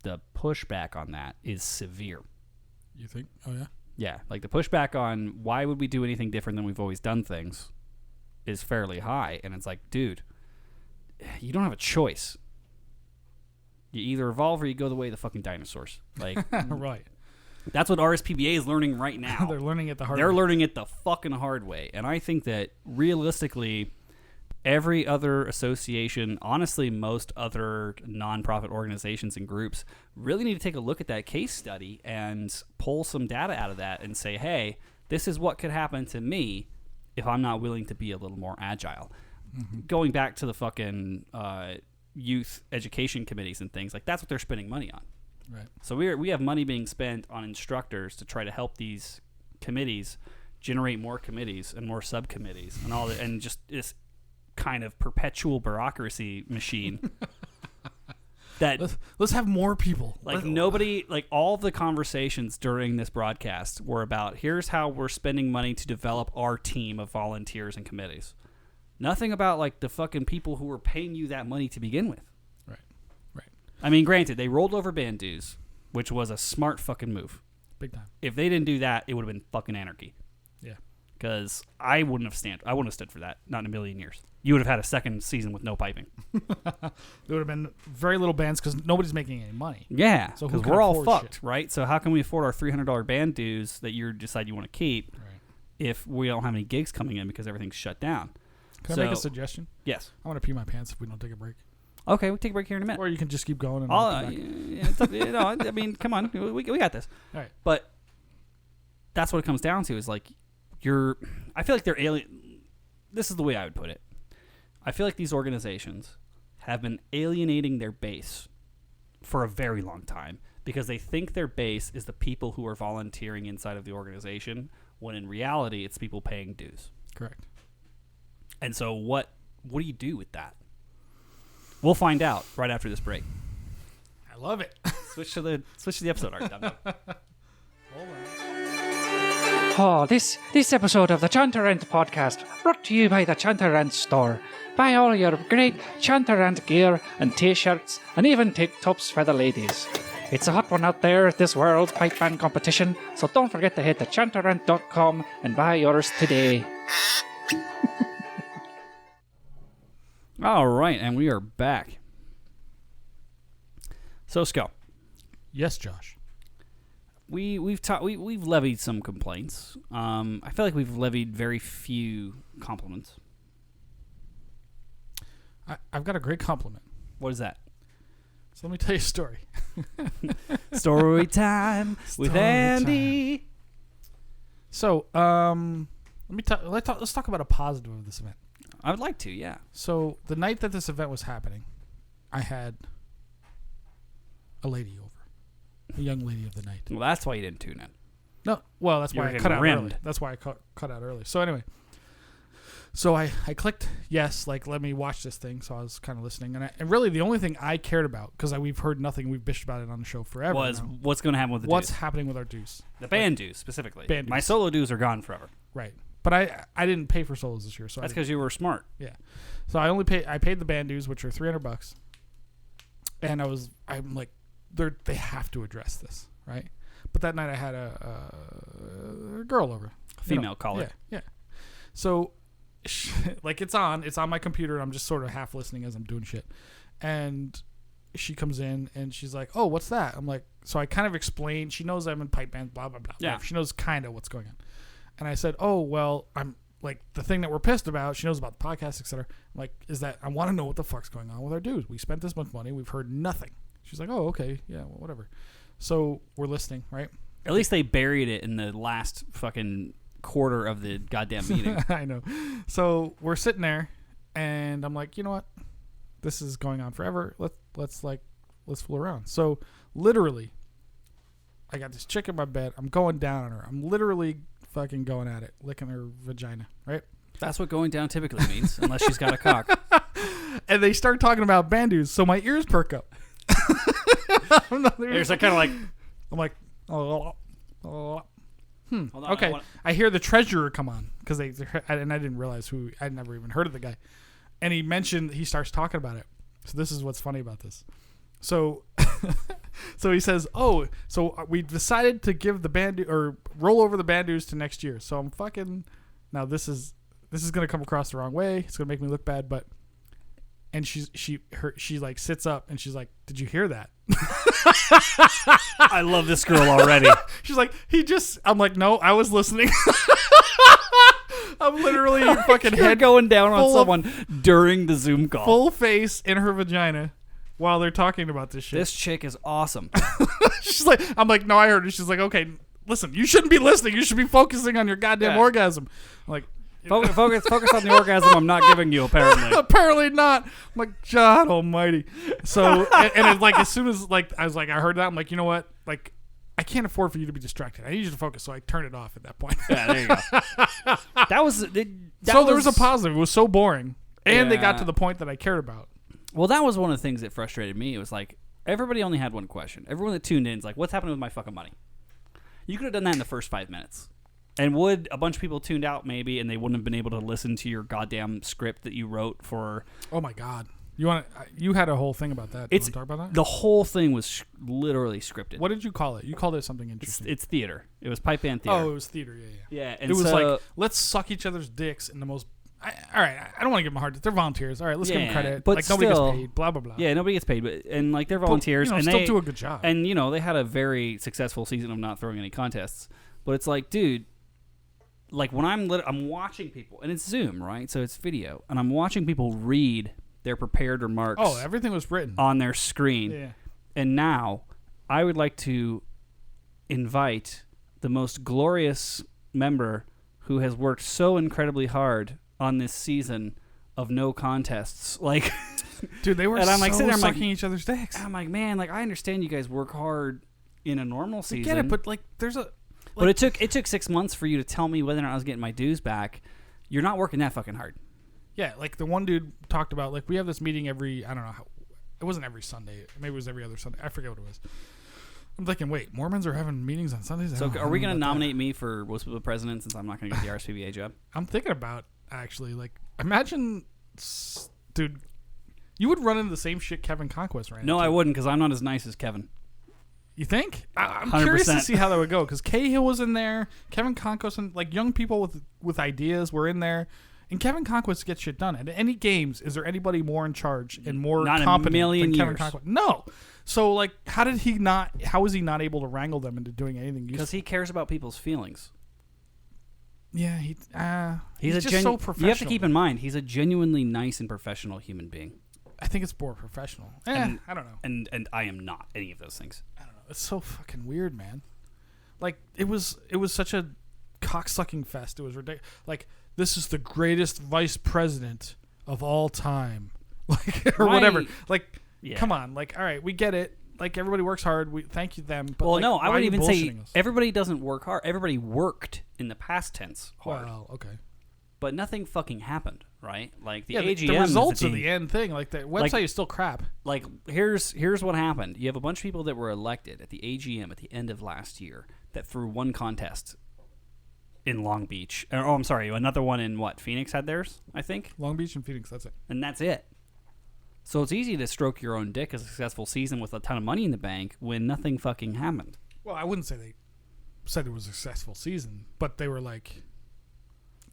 the pushback on that is severe. You think? Oh, yeah? Yeah. Like the pushback on why would we do anything different than we've always done things is fairly high. And it's like, dude, you don't have a choice. You either evolve or you go the way of the fucking dinosaurs. Like, right. That's what RSPBA is learning right now. They're learning it the hard way. They're learning it the fucking hard way. And I think that realistically, every other association, honestly, most other nonprofit organizations and groups really need to take a look at that case study and pull some data out of that and say, hey, this is what could happen to me if I'm not willing to be a little more agile. Mm-hmm. Going back to the fucking youth education committees and things, like that's what they're spending money on. Right. So we have money being spent on instructors to try to help these committees generate more committees and more subcommittees and all that, and just kind of perpetual bureaucracy machine. That let's have more people. Like nobody, like all the conversations during this broadcast were about here's how we're spending money to develop our team of volunteers and committees. Nothing about like the fucking people who were paying you that money to begin with. Right. I mean, granted, they rolled over band dues, which was a smart fucking move. Big time. If they didn't do that, it would have been fucking anarchy. Yeah. Because I wouldn't have stood for that. Not in a million years. You would have had a second season with no piping. There would have been very little bands because nobody's making any money. Yeah, so because we're all fucked, right? So how can we afford our $300 band dues that you decide you want to keep if we don't have any gigs coming in because everything's shut down? Can I make a suggestion? Yes. I want to pee my pants if we don't take a break. Okay, we'll take a break here in a minute. Or you can just keep going. And I mean, come on. We got this. All right. But that's what it comes down to is like I feel like they're alien. This is the way I would put it. I feel like these organizations have been alienating their base for a very long time because they think their base is the people who are volunteering inside of the organization, when in reality, it's people paying dues. Correct. And so what do you do with that? We'll find out right after this break. I love it. Switch to the episode art. Hold on. Oh, this episode of the Chanter Rant podcast brought to you by the Chanter Rant store. Buy all your great Chanter Rant gear and t-shirts and even tank tops for the ladies. It's a hot one out there at this world's pipe band competition, so don't forget to hit the chanterrant.com and buy yours today. All right, and we are back. So, Sco. Yes, Josh. We've levied some complaints. I feel like we've levied very few compliments. I've got a great compliment. What is that? So let me tell you a story. Story time with Andy. So, let's talk about a positive of this event. I would like to, yeah. So the night that this event was happening, I had a lady over, a young lady of the night. Well, that's why you didn't tune in. No, well, that's why I cut out early. That's why I cut out early. So anyway, I clicked yes, like let me watch this thing. So I was kind of listening, and really the only thing I cared about, because we've heard nothing, we've bitched about it on the show forever, was now, what's going to happen with the what's dues. happening with our dues, the band dues specifically. Band dues. My solo dues are gone forever. Right, but I didn't pay for solos this year, so that's because you were smart. Yeah, so I paid the band dues, which are $300, and I'm like, they have to address this, right? But that night I had a girl over, female caller. Yeah. So, like it's on my computer. And I'm just sort of half listening as I'm doing shit, and she comes in and she's like, "Oh, what's that?" I'm like, so I kind of explained. She knows I'm in pipe band, blah blah blah. Yeah. She knows kind of what's going on, and I said, "Oh, well, I'm like the thing that we're pissed about." She knows about the podcast, etc. I'm like, is that I want to know what the fuck's going on with our dues. We spent this much money. We've heard nothing. She's like, "Oh, okay, yeah, well, whatever." So we're listening, right? At least they buried it in the last fucking quarter of the goddamn meeting. I know. So we're sitting there, and I'm like, you know what? This is going on forever. Let's fool around. So literally, I got this chick in my bed. I'm going down on her. I'm literally fucking going at it, licking her vagina, right? That's what going down typically means, unless she's got a cock. And they start talking about band dues, so my ears perk up. There's kind of like, I'm like, oh. Hold on, Okay, I hear the treasurer come on because and I didn't realize who. I'd never even heard of the guy, and he starts talking about it. So this is what's funny about this. So, so he says, "Oh, so we decided to give the band or roll over the band dues to next year." So I'm fucking now. This is gonna come across the wrong way. It's gonna make me look bad, but. And she like sits up and she's like, "Did you hear that?" I love this girl already. She's like, I'm like, "No, I was listening." I'm literally fucking head going down on someone during the Zoom call. Full face in her vagina while they're talking about this shit. This chick is awesome. She's like, I'm like, "No, I heard her." She's like, "Okay, listen, you shouldn't be listening. You should be focusing on your goddamn orgasm." I'm like, Focus on the orgasm I'm not giving you, apparently. Apparently not. I'm like, God almighty. So, and it's like, as soon as like I was like, I heard that, I'm like, you know what? Like, I can't afford for you to be distracted. I need you to focus. So I turned it off at that point. Yeah, there you go. There was a positive. It was so boring. And they got to the point that I cared about. Well, that was one of the things that frustrated me. It was like, everybody only had one question. Everyone that tuned in is like, what's happening with my fucking money? You could have done that in the first 5 minutes. And would a bunch of people tuned out maybe, and they wouldn't have been able to listen to your goddamn script that you wrote for... Oh, my God. You had a whole thing about that. You want to talk about that? The whole thing was literally scripted. What did you call it? You called it something interesting. It's theater. It was pipe band theater. Oh, it was theater, yeah. Yeah, and it was like, let's suck each other's dicks in the most... all right, I don't want to give them a hard... They're volunteers. All right, let's give them credit. But like, still, nobody gets paid, blah, blah, blah. Yeah, nobody gets paid. And like, they're volunteers. But, and still they do a good job. And, they had a very successful season of not throwing any contests. But it's like, dude... Like, when I'm watching people... And it's Zoom, right? So it's video. And I'm watching people read... their prepared remarks. Oh, everything was written on their screen. Yeah. And now I would like to invite the most glorious member who has worked so incredibly hard on this season of no contests. Like, dude, they were and I'm like, sitting there, I'm sucking like, each other's dicks. I'm like, man, like I understand you guys work hard in a normal season. I get it, but like, there's a. Like, but it took 6 months for you to tell me whether or not I was getting my dues back. You're not working that fucking hard. Yeah, like the one dude talked about, like, we have this meeting every, I don't know how, it wasn't every Sunday. Maybe it was every other Sunday. I forget what it was. I'm thinking, wait, Mormons are having meetings on Sundays? So are we going to nominate me for Wispa president since I'm not going to get the RSPBA job? I'm thinking about, actually, like, imagine, dude, you would run into the same shit Kevin Conquest ran into. No, I wouldn't, because I'm not as nice as Kevin. You think? I'm 100%. curious to see how that would go, because Cahill was in there, Kevin Conquest, and, like, young people with ideas were in there. And Kevin Conquest gets shit done. At any games, is there anybody more in charge and more competent than Kevin Conquest? No. So, like, how is he not able to wrangle them into doing anything useful? Because he cares about people's feelings. Yeah, he's just so professional. You have to keep in mind, he's a genuinely nice and professional human being. I think it's more professional. I don't know. And I am not any of those things. I don't know. It's so fucking weird, man. Like, it was such a cocksucking fest. It was ridiculous. Like, this is the greatest vice president of all time, like, or whatever. Like, come on, like, all right, we get it. Like, everybody works hard. We thank you them. But, well, like, no, I would even say us? Everybody doesn't work hard. Everybody worked in the past tense hard. Well, okay, but nothing fucking happened, right? Like the AGM, the results of the end thing. Like, the website is still crap. Like, here's what happened. You have a bunch of people that were elected at the AGM at the end of last year that threw one contest in Long Beach. Oh, I'm sorry. Another one in what? Phoenix had theirs, I think. Long Beach and Phoenix, that's it. And that's it. So it's easy to stroke your own dick a successful season with a ton of money in the bank when nothing fucking happened. Well, I wouldn't say they said it was a successful season, but they were like...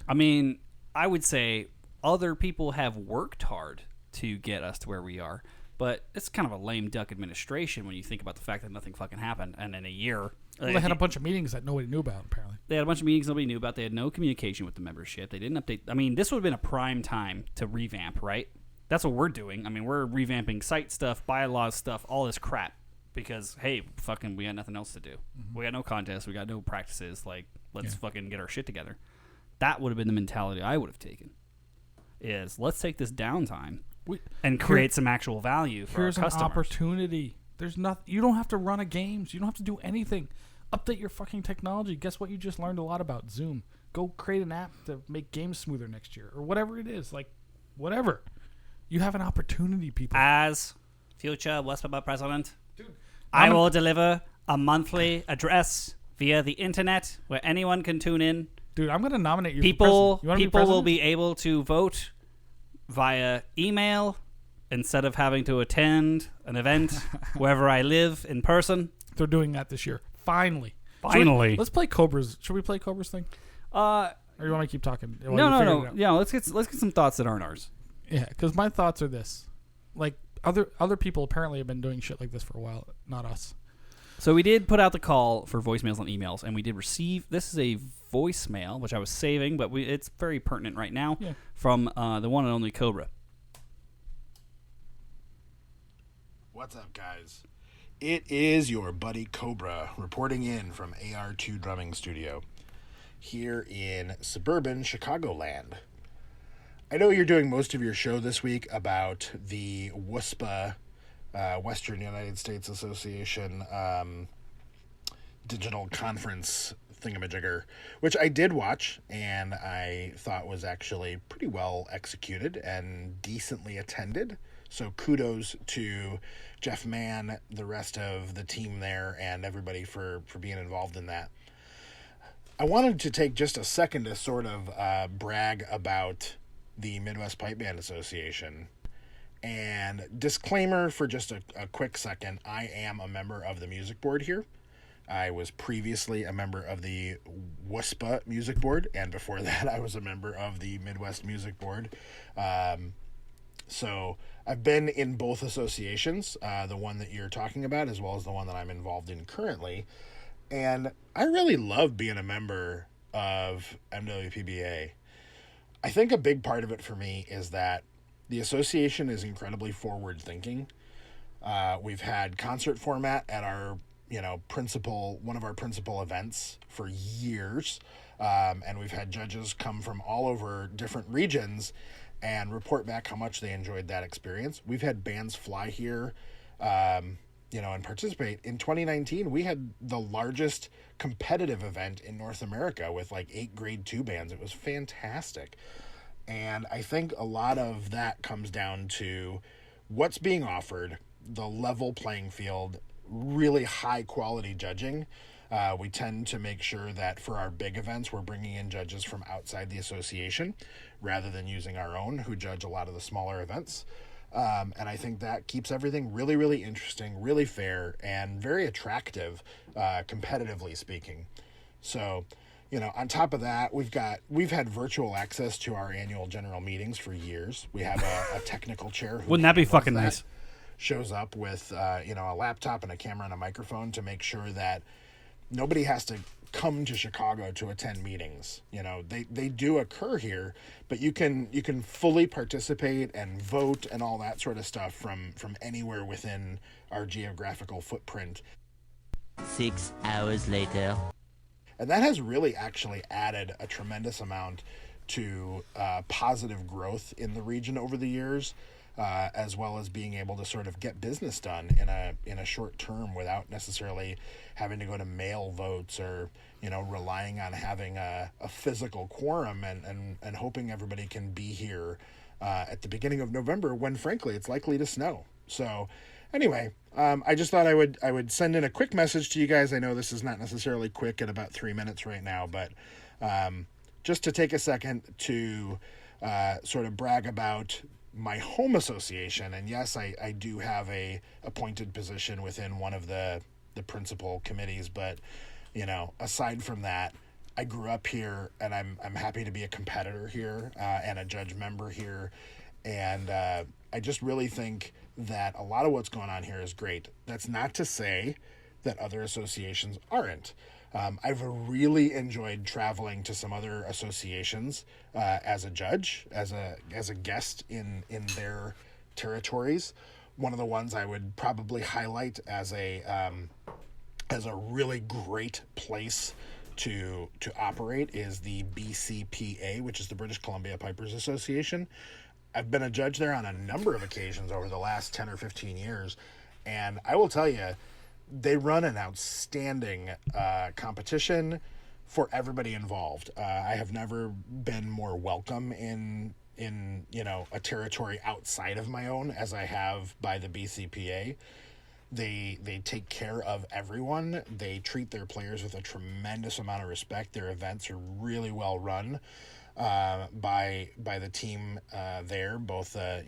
I mean, I would say other people have worked hard to get us to where we are, but it's kind of a lame duck administration when you think about the fact that nothing fucking happened, and in a year... Well, they had a bunch of meetings that nobody knew about, apparently. They had a bunch of meetings nobody knew about. They had no communication with the membership. They didn't update. I mean, this would have been a prime time to revamp, right? That's what we're doing. I mean, we're revamping site stuff, bylaws stuff, all this crap. Because, hey, fucking, we got nothing else to do. Mm-hmm. We got no contests. We got no practices. Like, let's fucking get our shit together. That would have been the mentality I would have taken. Is, let's take this downtime and create some actual value for our customers. Here's an opportunity. You don't have to run a games. You don't have to do anything. Update your fucking technology. Guess what you just learned a lot about? Zoom. Go create an app to make games smoother next year. Or whatever it is. Like, whatever. You have an opportunity, people. As future Westboro president, dude, I will deliver a monthly address via the internet where anyone can tune in. Dude, I'm going to nominate you for president. People will be able to vote via email instead of having to attend an event wherever I live in person. They're doing that this year. Finally. Let's play Cobra's. Should we play Cobra's thing? Or you want me to keep talking? No. Yeah, let's get some thoughts that aren't ours. Yeah, because my thoughts are this: like other people apparently have been doing shit like this for a while, not us. So we did put out the call for voicemails and emails, and we did receive. This is a voicemail which I was saving, but it's very pertinent right now from the one and only Cobra. What's up, guys? It is your buddy Cobra reporting in from AR2 Drumming Studio here in suburban Chicagoland. I know you're doing most of your show this week about the WUSPA, Western United States Association, digital conference thingamajigger, which I did watch and I thought was actually pretty well executed and decently attended. So kudos to Jeff Mann, the rest of the team there, and everybody for being involved in that. I wanted to take just a second to sort of brag about the Midwest Pipe Band Association. And disclaimer for just a quick second, I am a member of the music board here. I was previously a member of the WSPA Music Board, and before that I was a member of the Midwest Music Board. So I've been in both associations, the one that you're talking about, as well as the one that I'm involved in currently. And I really love being a member of MWPBA. I think a big part of it for me is that the association is incredibly forward-thinking. We've had concert format at our one of our principal events for years. And we've had judges come from all over different regions and report back how much they enjoyed that experience. We've had bands fly here, and participate. In 2019, we had the largest competitive event in North America with like 8 grade 2 bands. It was fantastic. And I think a lot of that comes down to what's being offered, the level playing field, really high quality judging. We tend to make sure that for our big events, we're bringing in judges from outside the association rather than using our own, who judge a lot of the smaller events. And I think that keeps everything really, really interesting, really fair, and very attractive, competitively speaking. So, on top of that, we've had virtual access to our annual general meetings for years. We have a technical chair. Wouldn't that be fucking nice? Shows up with a laptop and a camera and a microphone to make sure that nobody has to come to Chicago to attend meetings. They do occur here, but you can fully participate and vote and all that sort of stuff from anywhere within our geographical footprint. 6 hours later. And that has really actually added a tremendous amount to positive growth in the region over the years. As well as being able to sort of get business done in a short term without necessarily having to go to mail votes or relying on having a physical quorum and hoping everybody can be here at the beginning of November when frankly it's likely to snow. So anyway, I just thought I would send in a quick message to you guys. I know this is not necessarily quick at about 3 minutes right now, but just to take a second to sort of brag about my home association. And yes, I do have a appointed position within one of the principal committees, but aside from that, I grew up here and I'm happy to be a competitor here and a judge member here. And I just really think that a lot of what's going on here is great. That's not to say that other associations aren't. I've really enjoyed traveling to some other associations as a judge, as a guest in their territories. One of the ones I would probably highlight as a really great place to operate is the BCPA, which is the British Columbia Pipers Association. I've been a judge there on a number of occasions over the last 10 or 15 years, and I will tell you, they run an outstanding competition for everybody involved. I have never been more welcome in a territory outside of my own as I have by the BCPA. They take care of everyone. They treat their players with a tremendous amount of respect. Their events are really well run by the team there. Both the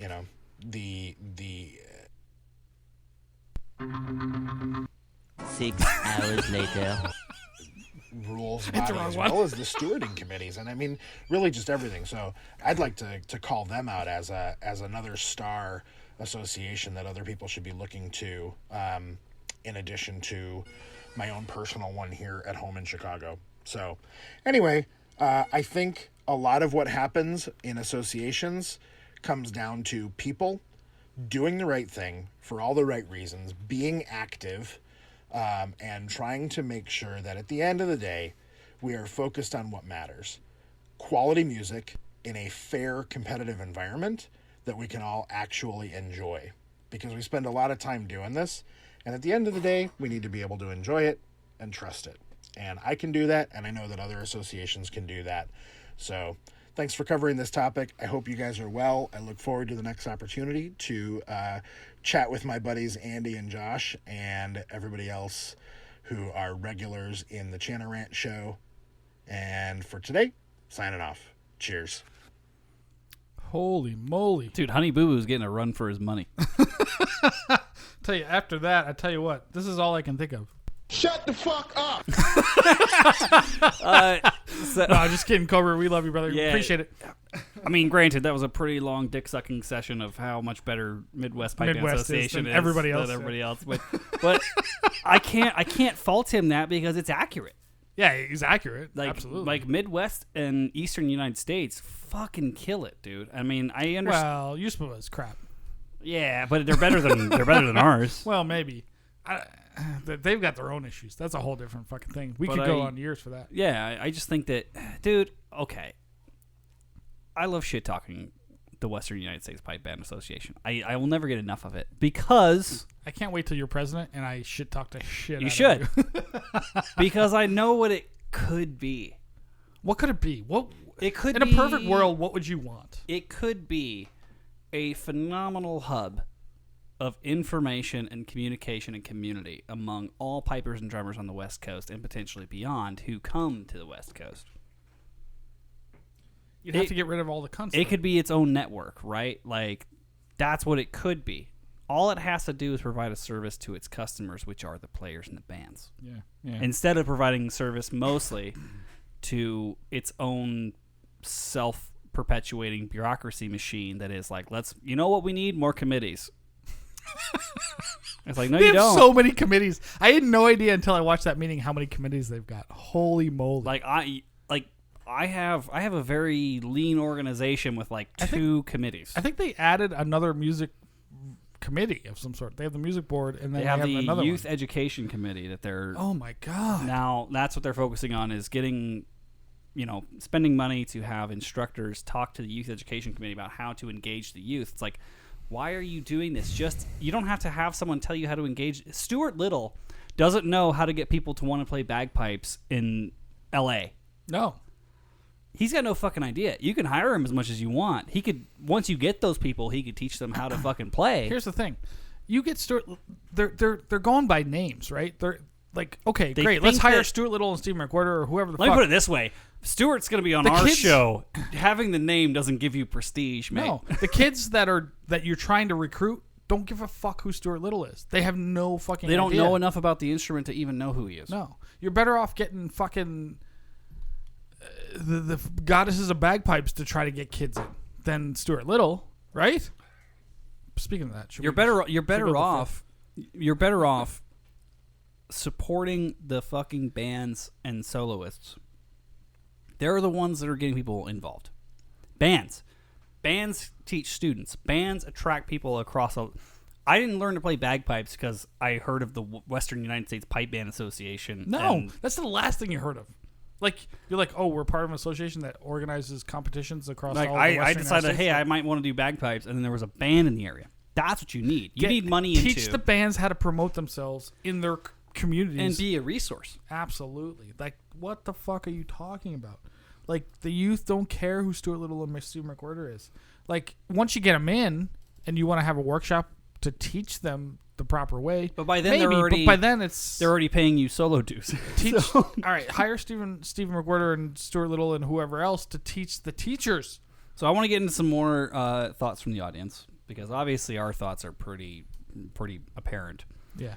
6 hours later. Rules body as well as the stewarding committees, and I mean really just everything. So I'd like to call them out as another star association that other people should be looking to, in addition to my own personal one here at home in Chicago. So anyway, I think a lot of what happens in associations comes down to people doing the right thing for all the right reasons, being active, and trying to make sure that at the end of the day, we are focused on what matters. Quality music in a fair, competitive environment that we can all actually enjoy. Because we spend a lot of time doing this, and at the end of the day, we need to be able to enjoy it and trust it. And I can do that, and I know that other associations can do that. So thanks for covering this topic. I hope you guys are well. I look forward to the next opportunity to chat with my buddies Andy and Josh and everybody else who are regulars in the Chanter Rant show. And for today, signing off. Cheers. Holy moly. Dude, Honey Boo Boo's getting a run for his money. Tell you, after that, I tell you what, this is all I can think of. Shut the fuck up! No, I'm just kidding, Cobra. We love you, brother. Yeah. Appreciate it. I mean, granted, that was a pretty long dick-sucking session of how much better Midwest Pipe Band Midwest is Association than is everybody else, than everybody yeah. else. But I can't fault him that because it's accurate. Yeah, he's accurate. Like, Absolutely. Like Midwest and Eastern United States fucking kill it, dude. I mean, I understand. Well, USPA is crap. Yeah, but they're better than ours. Well, maybe. They've got their own issues. That's a whole different fucking thing. We But could go on years for that. Yeah, I just think that, dude. Okay, I love shit talking the Western United States Pipe Band Association. I will never get enough of it because I can't wait till you're president and I shit talk the shit. you out should, Of you. because I know what it could be. What could it be? What It could in be, a perfect world, what would you want? It could be a phenomenal hub of information and communication and community among all pipers and drummers on the West Coast and potentially beyond who come to the West Coast. You'd have to get rid of all the cunts. It could be its own network, right? Like, that's what it could be. All it has to do is provide a service to its customers, which are the players and the bands. Yeah. Instead of providing service mostly to its own self-perpetuating bureaucracy machine that is like, you know what we need? More committees. It's like, no, they you have don't. so many committees. I had no idea until I watched that meeting how many committees they've got. Holy moly! I have a very lean organization with like two committees. I think they added another music committee of some sort. They have the music board, and then They have the another youth one. education committee that they're Oh my god! now that's what they're focusing on is getting, spending money to have instructors talk to the youth education committee about how to engage the youth. It's like, why are you doing this? You don't have to have someone tell you how to engage. Stuart Little doesn't know how to get people to want to play bagpipes in L.A. No. He's got no fucking idea. You can hire him as much as you want. He could, once you get those people, he could teach them how to fucking play. Here's the thing: you get Stuart. They're going by names, right? They're like, okay, They great. Let's think hire that- Stuart Little and Steve McWhorter or whoever the Let fuck. me put it this way: Stuart's going to be on The our kids- show. Having the name doesn't give you prestige, mate. No, the kids that you're trying to recruit don't give a fuck who Stuart Little is. They have no fucking. They don't idea. know enough about the instrument to even know who he is. No, you're better off getting fucking the goddesses of bagpipes to try to get kids in than Stuart Little, right? Speaking of that, You're better off supporting the fucking bands and soloists. They're the ones that are getting people involved. Bands teach students. Bands attract people across. I didn't learn to play bagpipes because I heard of the Western United States Pipe Band Association. No, and that's the last thing you heard of. Like, you're like, oh, we're part of an association that organizes competitions across all the Western I United decided, States. hey, I might want to do bagpipes, and then there was a band in the area. That's what you need. You need money teach the bands how to promote themselves in their communities and be a resource. Absolutely. Like, what the fuck are you talking about? Like, the youth don't care who Stuart Little and Steve McWhorter is. Like, once you get them in and you want to have a workshop to teach them the proper way, But by then maybe, they're already but by then it's they're already paying you solo dues. teach. All right, hire Stephen McWhorter and Stuart Little and whoever else to teach the teachers. So I want to get into some more thoughts from the audience because obviously our thoughts are pretty apparent. Yeah.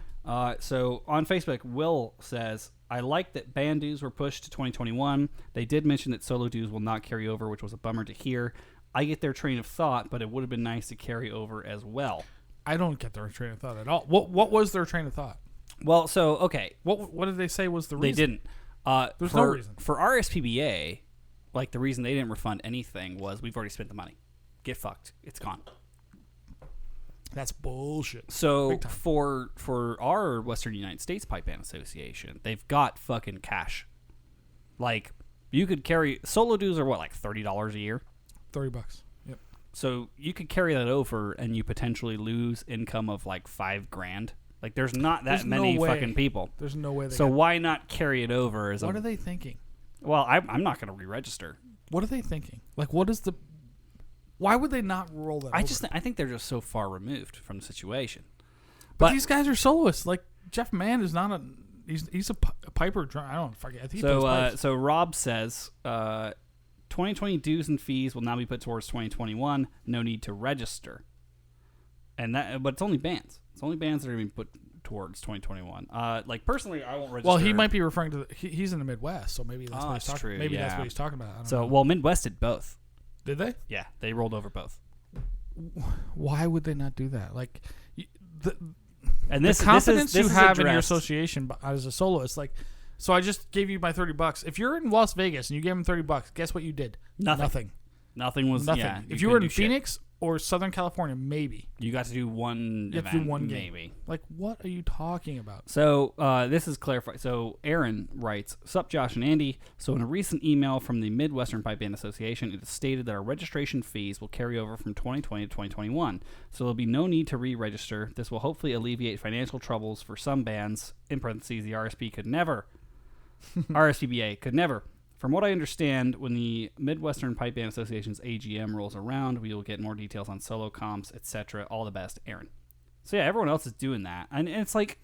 So on Facebook, Will says, I like that band dues were pushed to 2021. They did mention that solo dues will not carry over, which was a bummer to hear. I get their train of thought, but it would have been nice to carry over as well. I don't get their train of thought at all. What was their train of thought? Well, so, okay. What did they say was the reason? They didn't. There's no reason. For RSPBA, like the reason they didn't refund anything was we've already spent the money. Get fucked. It's gone. That's bullshit. So Big time. for our Western United States Pipe Band Association, they've got fucking cash. Like, you could carry solo dues are what, like $30 a year? $30. Yep. So you could carry that over and you potentially lose income of like $5,000 Like, there's not that There's no many way. fucking people. There's no way. So why not carry it over as What are they thinking? Well, I'm not going to re-register. What are they thinking? Like, what is the? Why would they not roll that? over? I think they're just so far removed from the situation. But these guys are soloists. Like Jeff Mann is not a. He's a piper. I don't forget. I think he plays pipes. So Rob says, 2020 dues and fees will now be put towards 2021. No need to register. But it's only bands. It's only bands that are going to be put towards 2021. Like personally, I won't register. Well, he might be referring to. He's in the Midwest, so maybe that's what he's talking. True, Maybe that's yeah. what he's talking about. I don't So know. well, Midwest did both. Did they? Yeah, they rolled over both. Why would they not do that? Like the And confidence you have in your addressed. association as a soloist, like. So I just gave you my $30. If you're in Las Vegas and you gave him $30, guess what you did? Nothing. Nothing was Nothing. Yeah, If you were couldn't in do shit. Phoenix or Southern California, maybe. You got to do one You have event, to do one game. maybe. Like, what are you talking about? So this is clarified. So Aaron writes, "Sup, Josh and Andy. So in a recent email from the Midwestern Pipe Band Association, it is stated that our registration fees will carry over from 2020 to 2021. So there'll be no need to re-register. This will hopefully alleviate financial troubles for some bands. In parentheses, the RSP could never. RSPBA could never. From what I understand, when the Midwestern Pipe Band Association's AGM rolls around, we will get more details on solo comps, etc. All the best, Aaron." So yeah, everyone else is doing that, and it's like,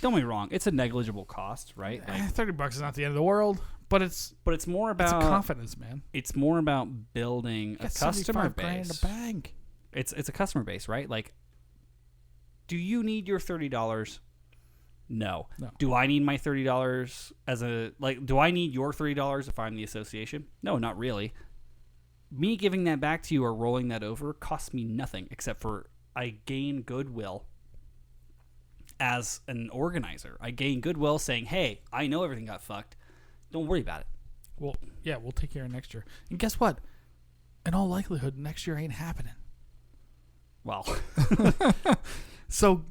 don't get me wrong, it's a negligible cost, right? Like, $30 is not the end of the world, but it's more about confidence, man. It's more about building a Got customer $75,000 in base. the bank. It's a customer base, right? Like, do you need your $30? No. Do I need my $30 do I need your $30 if I'm the association? No, not really. Me giving that back to you or rolling that over costs me nothing except for I gain goodwill as an organizer. I gain goodwill saying, hey, I know everything got fucked. Don't worry about it. Well, yeah, we'll take care of next year. And guess what? In all likelihood, next year ain't happening. Well, so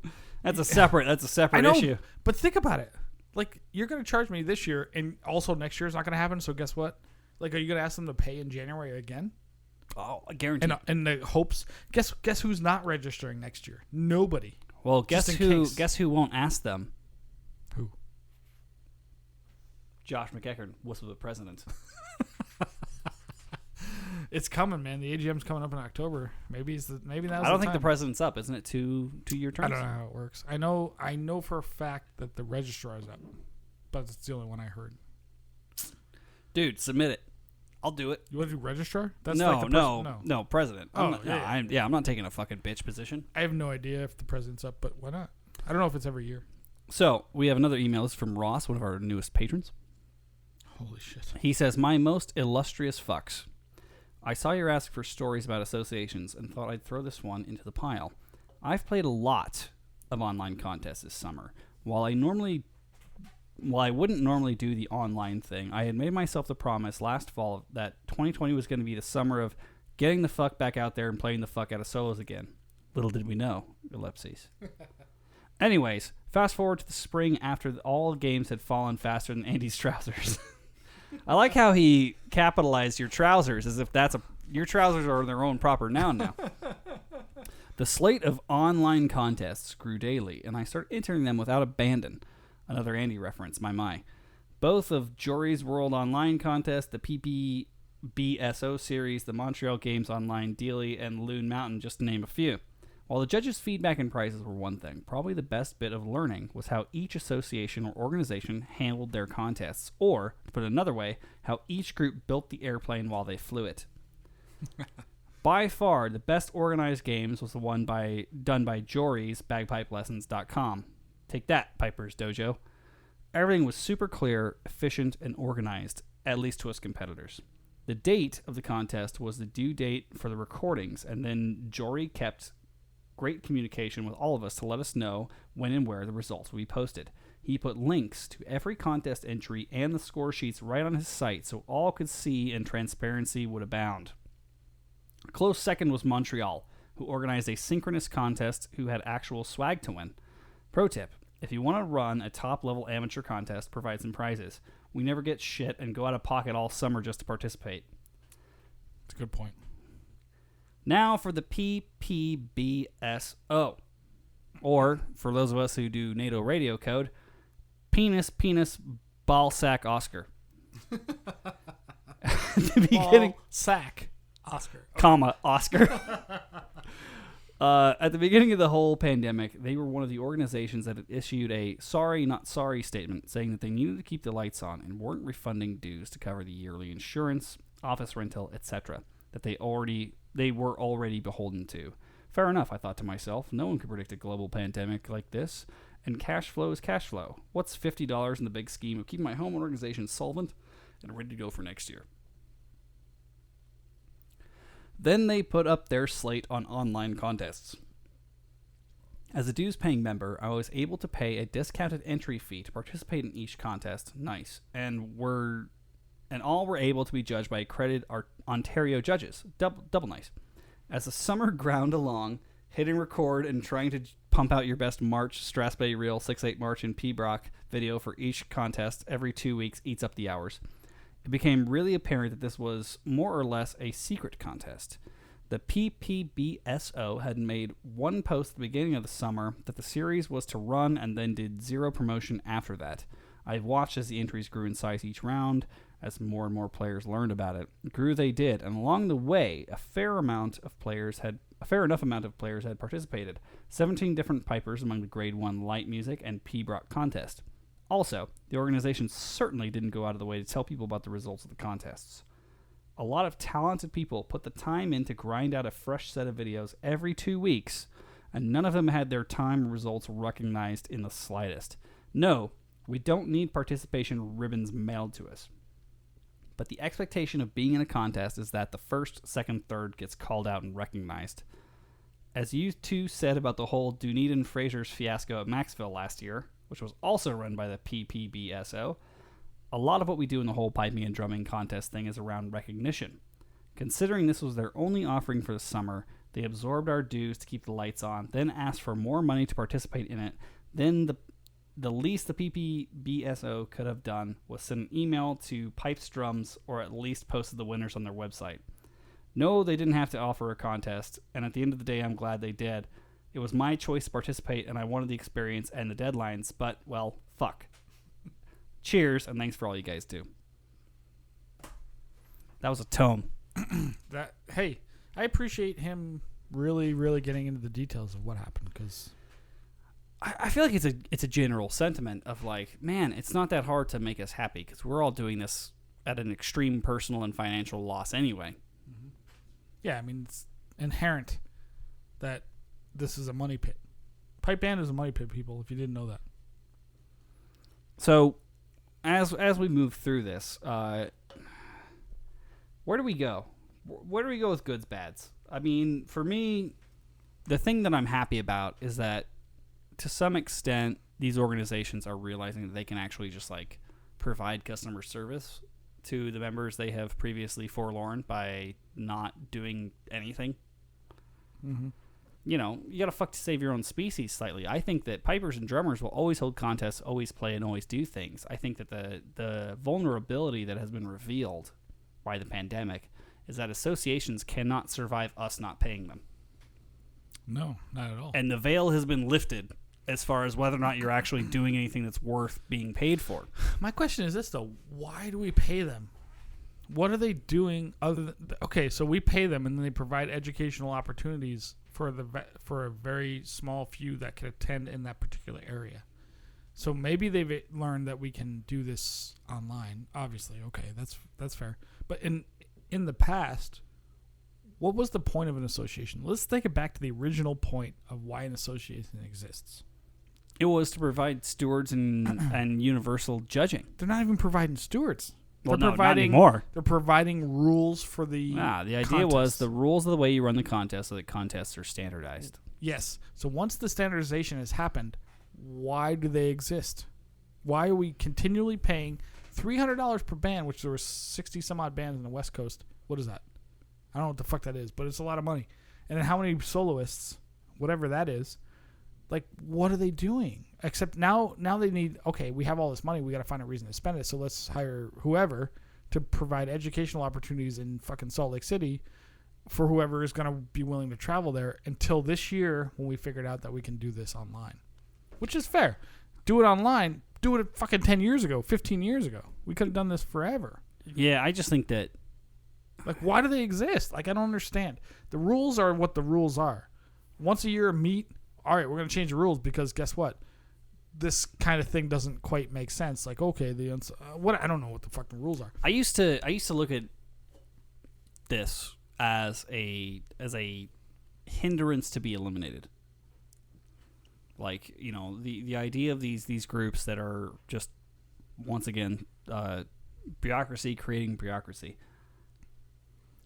that's a separate I know, issue. But think about it. Like, you're going to charge me this year, and also next year is not going to happen. So guess what? Like, are you going to ask them to pay in January again? Oh, I guarantee. And the hopes. Guess who's not registering next year? Nobody. Well, Just guess in who? case. Guess who won't ask them? Who? Josh McEachern, whistle the president. It's coming, man. The AGM's coming up in October. Maybe now's I don't think the president's up, isn't it? 2-year terms. I don't know how it works. I know for a fact that the registrar is up, but it's the only one I heard. Dude, submit it. I'll do it. You want to do registrar? That's No, like the no, president. Oh, I'm not, yeah. I'm not taking a fucking bitch position. I have no idea if the president's up, but why not? I don't know if it's every year. So we have another email. This is from Ross, one of our newest patrons. Holy shit. He says, "My most illustrious fucks. I saw your ask for stories about associations and thought I'd throw this one into the pile. I've played a lot of online contests this summer. While I wouldn't normally do the online thing, I had made myself the promise last fall that 2020 was going to be the summer of getting the fuck back out there and playing the fuck out of solos again. Little did we know, ellipses. Anyways, fast forward to the spring after all games had fallen faster than Andy's trousers." I like how he capitalized your trousers as if your trousers are their own proper noun now. "The slate of online contests grew daily, and I started entering them without abandon." Another Andy reference, my. Both of Jory's World Online Contest, the PPBSO series, the Montreal Games Online Daily, and Loon Mountain, just to name a few. While the judges' feedback and prizes were one thing, probably the best bit of learning was how each association or organization handled their contests, or, to put it another way, how each group built the airplane while they flew it. By far, the best organized games was the one done by Jory's bagpipelessons.com. Take that, Piper's Dojo. Everything was super clear, efficient, and organized, at least to us competitors. The date of the contest was the due date for the recordings, and then Jory kept great communication with all of us to let us know when and where the results would be posted. He put links to every contest entry and the score sheets right on his site so all could see and transparency would abound. A close second was Montreal, who organized a synchronous contest who had actual swag to win. Pro tip: if you want to run a top-level amateur contest, provide some prizes. We never get shit and go out of pocket all summer just to participate. That's a good point. Now for the PPBSO. Or, for those of us who do NATO radio code, penis, ball sack Oscar. At the beginning, sack Oscar. comma, Oscar. At the beginning of the whole pandemic, they were one of the organizations that had issued a sorry, not sorry statement saying that they needed to keep the lights on and weren't refunding dues to cover the yearly insurance, office rental, etc. that they were already beholden to. Fair enough, I thought to myself. No one could predict a global pandemic like this, and cash flow is cash flow. What's $50 in the big scheme of keeping my home organization solvent and ready to go for next year? Then they put up their slate on online contests. As a dues-paying member, I was able to pay a discounted entry fee to participate in each contest. Nice. And all were able to be judged by accredited Ontario judges. Double nice. As the summer ground along, hitting record and trying to pump out your best March Strathspey Reel 6/8 March and Pbrock video for each contest every 2 weeks eats up the hours. It became really apparent that this was more or less a secret contest. The PPBSO had made one post at the beginning of the summer that the series was to run and then did zero promotion after that. I watched as the entries grew in size each round, as more and more players learned about it. Grew they did, and along the way, a fair enough amount of players had participated. 17 different pipers among the Grade 1 light music and Pbrock contest. Also, the organization certainly didn't go out of the way to tell people about the results of the contests. A lot of talented people put the time in to grind out a fresh set of videos every 2 weeks, and none of them had their time results recognized in the slightest. No, we don't need participation ribbons mailed to us. But the expectation of being in a contest is that the first, second, third gets called out and recognized. As you two said about the whole Dunedin Fraser's fiasco at Maxville last year, which was also run by the PPBSO, a lot of what we do in the whole piping and drumming contest thing is around recognition. Considering this was their only offering for the summer, they absorbed our dues to keep the lights on, then asked for more money to participate in it. Then the least the PPBSO could have done was send an email to Pipes Drums, or at least posted the winners on their website. No, they didn't have to offer a contest, and at the end of the day, I'm glad they did. It was my choice to participate, and I wanted the experience and the deadlines, but, well, fuck. Cheers, and thanks for all you guys do. That was a tome. Hey, I appreciate him really, really getting into the details of what happened, because I feel like it's a general sentiment of like, man, it's not that hard to make us happy, because we're all doing this at an extreme personal and financial loss anyway. Mm-hmm. Yeah, I mean, it's inherent that this is a money pit. Pipe band is a money pit, people, if you didn't know that. So, as we move through this, where do we go? Where do we go with goods, bads? I mean, for me, the thing that I'm happy about is that, to some extent, these organizations are realizing that they can actually just, like, provide customer service to the members they have previously forlorn by not doing anything. Mm-hmm. You know, you gotta fuck to save your own species slightly. I think that pipers and drummers will always hold contests, always play, and always do things. I think that the vulnerability that has been revealed by the pandemic is that associations cannot survive us not paying them. No, not at all. And the veil has been lifted as far as whether or not you're actually doing anything that's worth being paid for. My question is this, though. Why do we pay them? What are they doing other than... Okay, so we pay them, and then they provide educational opportunities for a very small few that can attend in that particular area. So maybe they've learned that we can do this online. Obviously, okay, that's fair. But in the past, what was the point of an association? Let's take it back to the original point of why an association exists. It was to provide stewards and universal judging. They're not even providing stewards. Well, they're no, not anymore. They're providing rules for the the idea contest. was the rules of the way you run the contest so that contests are standardized. Yes. So once the standardization has happened, why do they exist? Why are we continually paying $300 per band, which there were 60 some odd bands in the West Coast? What is that? I don't know what the fuck that is, but it's a lot of money. And then how many soloists, whatever that is, like, what are they doing? Except now they need, okay, we have all this money, we got to find a reason to spend it, so let's hire whoever to provide educational opportunities in fucking Salt Lake City for whoever is going to be willing to travel there until this year when we figured out that we can do this online, which is fair. Do it online. Do it fucking 10 years ago, 15 years ago. We could have done this forever. Yeah, I just think that Like, why do they exist? Like, I don't understand. The rules are what the rules are. Once a year, meet. All right, we're going to change the rules because guess what? This kind of thing doesn't quite make sense. Like, okay, what I don't know what the fucking rules are. I used to look at this as a hindrance to be eliminated. Like, you know, the idea of these groups that are just, once again, bureaucracy creating bureaucracy.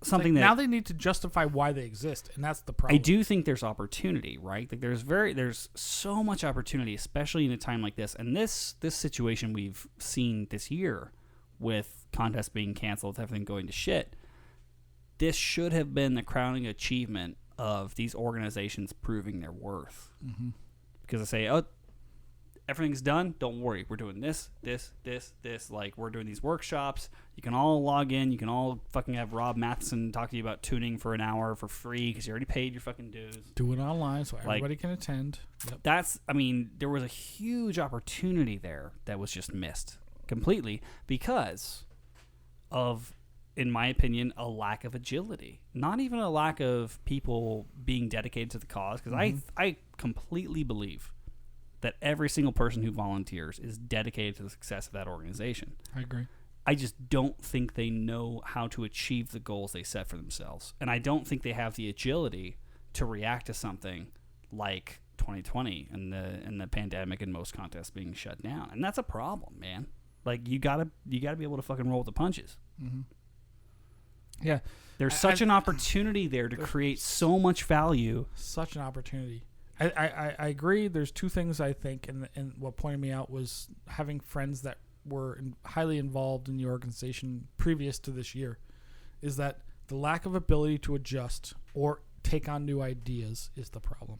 Something like, that now they need to justify why they exist, and that's the problem. I do think there's opportunity, right? Like there's so much opportunity, especially in a time like this. And this situation we've seen this year with contests being canceled, everything going to shit. This should have been the crowning achievement of these organizations proving their worth. Mm-hmm. Because they say, oh, everything's done. Don't worry. We're doing this. Like, we're doing these workshops. You can all log in. You can all fucking have Rob Matheson talk to you about tuning for an hour for free because you already paid your fucking dues. Do it online so everybody can attend. Yep. There was a huge opportunity there that was just missed completely because of, in my opinion, a lack of agility. Not even a lack of people being dedicated to the cause, because I completely believe that every single person who volunteers is dedicated to the success of that organization. I agree. I just don't think they know how to achieve the goals they set for themselves. And I don't think they have the agility to react to something like 2020 and the pandemic and most contests being shut down. And that's a problem, man. Like, you gotta be able to fucking roll with the punches. Mm-hmm. Yeah. There's such an opportunity there to create so much value. Such an opportunity. I agree. There's two things I think, and what pointed me out was having friends that were highly involved in the organization previous to this year, is that the lack of ability to adjust or take on new ideas is the problem.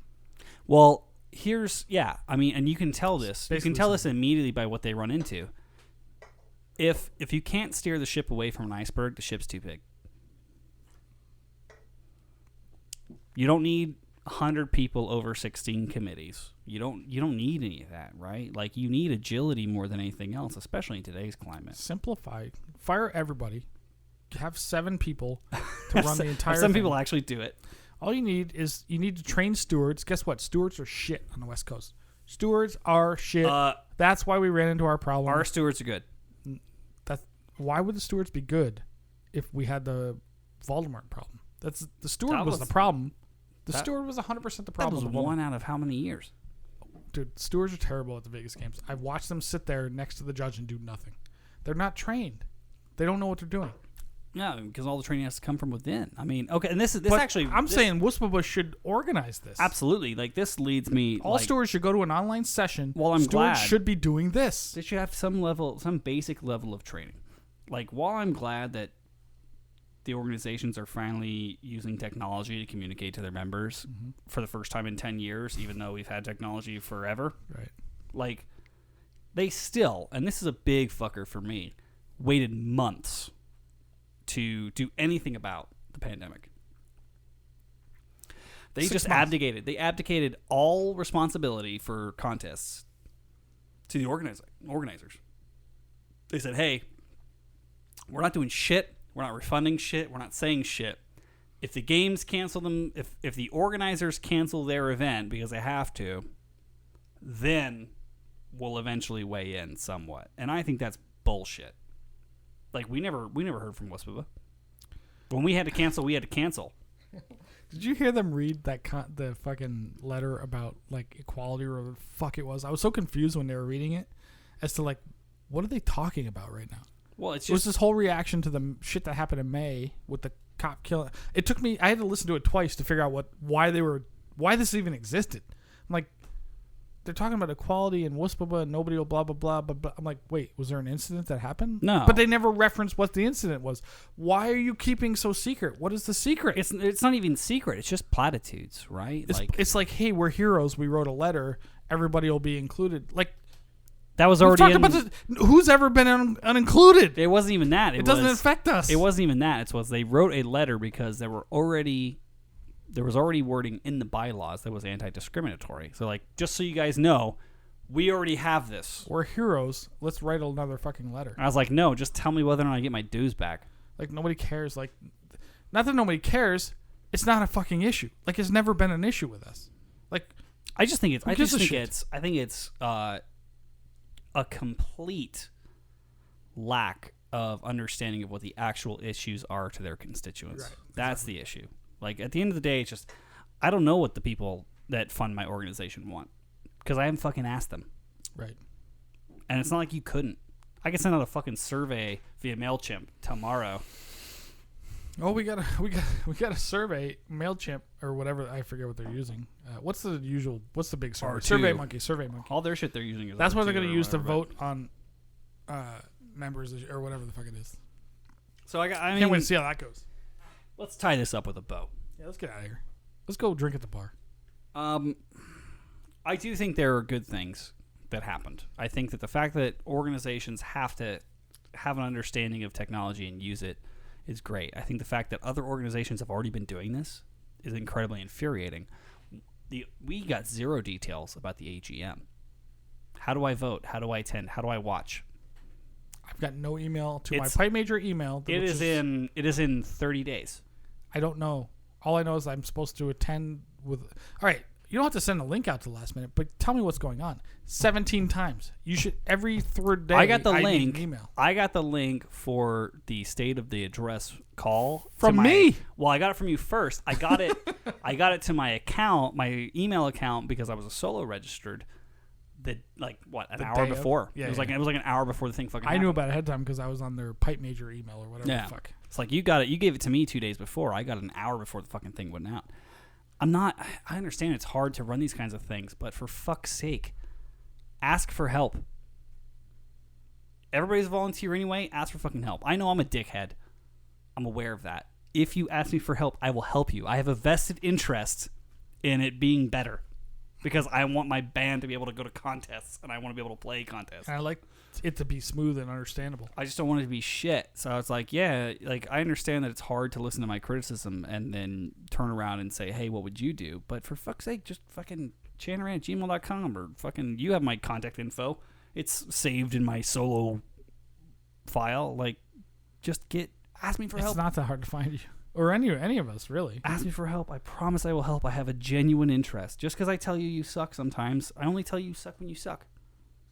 Well, and you can tell this. You can tell this immediately by what they run into. If you can't steer the ship away from an iceberg, the ship's too big. You don't need 100 people over 16 committees. You don't need any of that, right? Like, you need agility more than anything else, especially in today's climate. Simplify. Fire everybody. Have 7 people to run the entire Some thing. people actually do it. All you need to train stewards. Guess what? Stewards are shit on the West Coast. Stewards are shit. That's why we ran into our problem. Our stewards are good. Why would the stewards be good if we had the Voldemort problem? The steward was the problem. The steward was 100% the problem. That was one out of how many years? Dude, stewards are terrible at the Vegas games. I've watched them sit there next to the judge and do nothing. They're not trained. They don't know what they're doing. No, because all the training has to come from within. I mean, okay, and this saying Wuspaba should organize this. Absolutely. Like, this leads me... All stewards should go to an online session. Well, I'm stewards glad. should be doing this. They should have some basic level of training. Like, while I'm glad that the organizations are finally using technology to communicate to their members for the first time in 10 years, even though we've had technology forever. Right. Like, they still, and this is a big fucker for me, waited months to do anything about the pandemic. They 6 just months. abdicated. They abdicated all responsibility for contests to the organizers. They said, hey, we're not doing shit. We're not refunding shit. We're not saying shit. If the games cancel them, if the organizers cancel their event because they have to, then we'll eventually weigh in somewhat. And I think that's bullshit. Like, we never heard from Wuspaba. When we had to cancel, we had to cancel. Did you hear them read the fucking letter about, like, equality or whatever the fuck it was? I was so confused when they were reading it as to, like, what are they talking about right now? Well, it was this whole reaction to the shit that happened in May with the cop killing. It took me. I had to listen to it twice to figure out why this even existed. I'm like, they're talking about equality and Wuspaba and nobody will blah blah blah. But I'm like, wait, was there an incident that happened? No, but they never referenced what the incident was. Why are you keeping so secret? What is the secret? It's not even secret. It's just platitudes, right? It's like, hey, we're heroes. We wrote a letter. Everybody will be included. Like, That was We've already talked about this. Who's ever been unincluded? It wasn't even that. It doesn't affect us. It wasn't even that. It was they wrote a letter because there was already wording in the bylaws that was anti-discriminatory. So like, just so you guys know, we already have this. We're heroes. Let's write another fucking letter. I was like, no, just tell me whether or not I get my dues back. Like, nobody cares. Like, not that nobody cares. It's not a fucking issue. Like, it's never been an issue with us. Like, I just think it's. Who I gives just a think shit? it's. I think it's a complete lack of understanding of what the actual issues are to their constituents. Right. That's the issue. Like, at the end of the day, it's just I don't know what the people that fund my organization want because I haven't fucking asked them. right. And it's not like you couldn't. I could send out a fucking survey via MailChimp tomorrow. Oh, we got a survey, MailChimp or whatever. I forget what they're using. What's the big survey? R2. Survey Monkey. All their shit they're using is That's what they're R2 going to or use to whatever, vote on members or whatever the fuck it is. but- So I Can't wait to see how that goes. let's tie this up with a bow. Yeah, let's get out of here. Let's go drink at the bar. I do think there are good things that happened. I think that the fact that organizations have to have an understanding of technology and use it is great. I think the fact that other organizations have already been doing this is incredibly infuriating. We got zero details about the AGM. How do I vote? How do I attend? How do I watch? I've got no email to It's- my Pipe Major email. It is in 30 days. I don't know. All I know is I'm supposed to attend with. All right, you don't have to send a link out to the last minute, but tell me what's going on. 17 times. You should every third day. I got the need link. an email I got the link for the state of the address call From me. Well, I got it from you first. I got it. I got it to my account, my email account, because I was a solo registered. An hour day of? before. Yeah, it was yeah. like an hour before the thing fucking. I knew happened. about it ahead of time because I was on their Pipe Major email or whatever Yeah, the fuck. it's like you got it. You gave it to me 2 days before. I got it an hour before the fucking thing went out. I understand it's hard to run these kinds of things, but for fuck's sake, ask for help. Everybody's a volunteer anyway. Ask for fucking help. I know I'm a dickhead. I'm aware of that. If you ask me for help, I will help you. I have a vested interest in it being better because I want my band to be able to go to contests and I want to be able to play contests. And I like it to be smooth and understandable. I just don't want it to be shit. So it's like, yeah, like I understand that it's hard to listen to my criticism and then turn around and say, hey, what would you do? But for fuck's sake, just fucking chanterant@gmail.com or fucking you have my contact info. It's saved in my solo file. Like, just ask me for help. It's not that hard to find you. Or any of us, really. Ask me for help. I promise I will help. I have a genuine interest. Just because I tell you suck sometimes, I only tell you suck when you suck.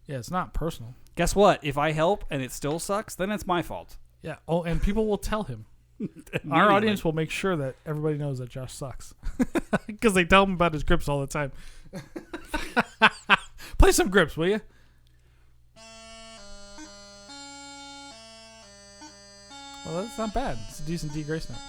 Yeah, it's not personal. Guess what? If I help and it still sucks, then it's my fault. Yeah. Oh, and people will tell him. Our audience will make sure that everybody knows that Josh sucks. Because they tell him about his grips all the time. Play some grips, will you? Well, that's not bad. It's a decent D Grace note.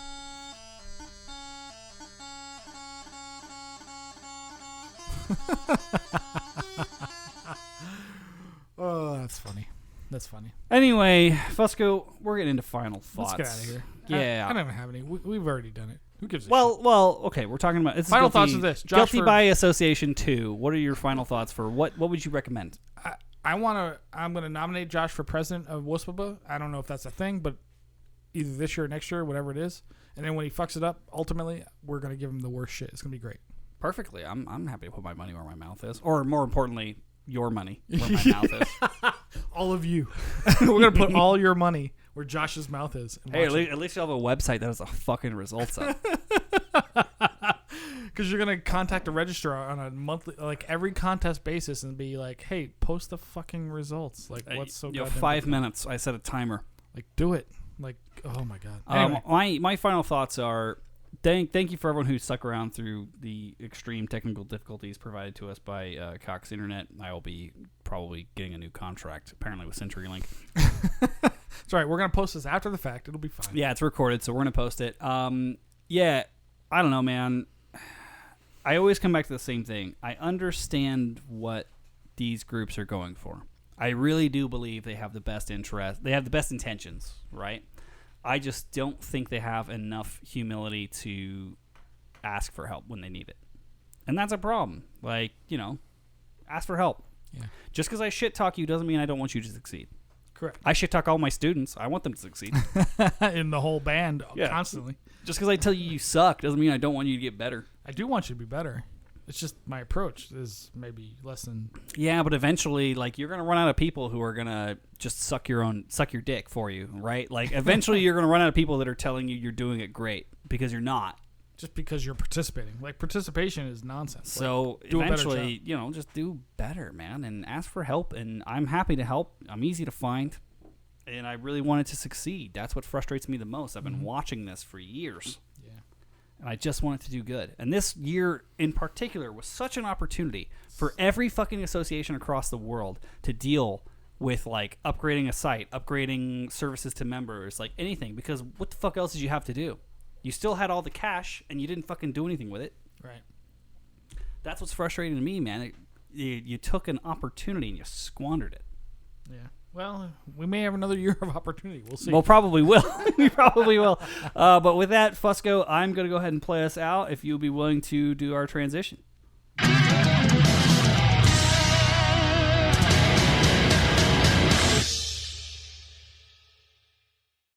Oh, that's funny. That's funny. Anyway, Fusco, we're getting into final thoughts. Let's get out of here. Yeah. I don't have any. We've already done it. Who gives a shit? Well, okay. We're talking about Final thoughts of this. Josh, Guilty by Association 2. What are your final thoughts for what would you recommend? I'm gonna nominate Josh for president of WSPBA. I don't know if that's a thing, but either this year or next year, whatever it is. And then when he fucks it up, ultimately, we're gonna give him the worst shit. It's gonna be great. Perfectly. I'm happy to put my money where my mouth is, or more importantly, your money where my mouth is. All of you. We're gonna put all your money where Josh's mouth is. And Hey, watch at least you have a website that has a fucking results up. because you're gonna contact a registrar on a monthly, like every contest basis, and be like, "Hey, post the fucking results." Like, what's so? You know, goddamn 5 difficult? minutes. I set a timer. Like, do it. Like, oh my god. Anyway, My final thoughts are thank you for everyone who stuck around through the extreme technical difficulties provided to us by Cox Internet. I will be probably getting a new contract apparently with CenturyLink. it's all right. We're gonna post this after the fact. It'll be fine. Yeah, it's recorded, so we're gonna post it. Yeah, I don't know, man. I always come back to the same thing. I understand what these groups are going for. I really do believe they have the best interest. They have the best intentions, right? I just don't think they have enough humility to ask for help when they need it. And that's a problem. Like, ask for help. Yeah. Just because I shit talk you doesn't mean I don't want you to succeed. Correct. I shit talk all my students. I want them to succeed. In the whole band, Yeah. constantly. Just because I tell you suck doesn't mean I don't want you to get better. I do want you to be better. It's just my approach is maybe less than. Yeah, but eventually, like, you're gonna run out of people who are gonna just suck your dick for you, right? Like, eventually, you're gonna run out of people that are telling you you're doing it great because you're not. Just because you're participating. Like, participation is nonsense. So do a better eventually, job. just do better, man, and ask for help. And I'm happy to help. I'm easy to find, and I really wanted to succeed. That's what frustrates me the most. I've been watching this for years. And I just wanted to do good. And this year in particular was such an opportunity for every fucking association across the world to deal with, like, upgrading a site, upgrading services to members, like anything. Because what the fuck else did you have to do? You still had all the cash, and you didn't fucking do anything with it. Right. That's what's frustrating to me, man. You took an opportunity and you squandered it. Yeah. Well, we may have another year of opportunity. We'll see. Well, probably will. We probably will. But with that, Fusco, I'm going to go ahead and play us out if you'll be willing to do our transition.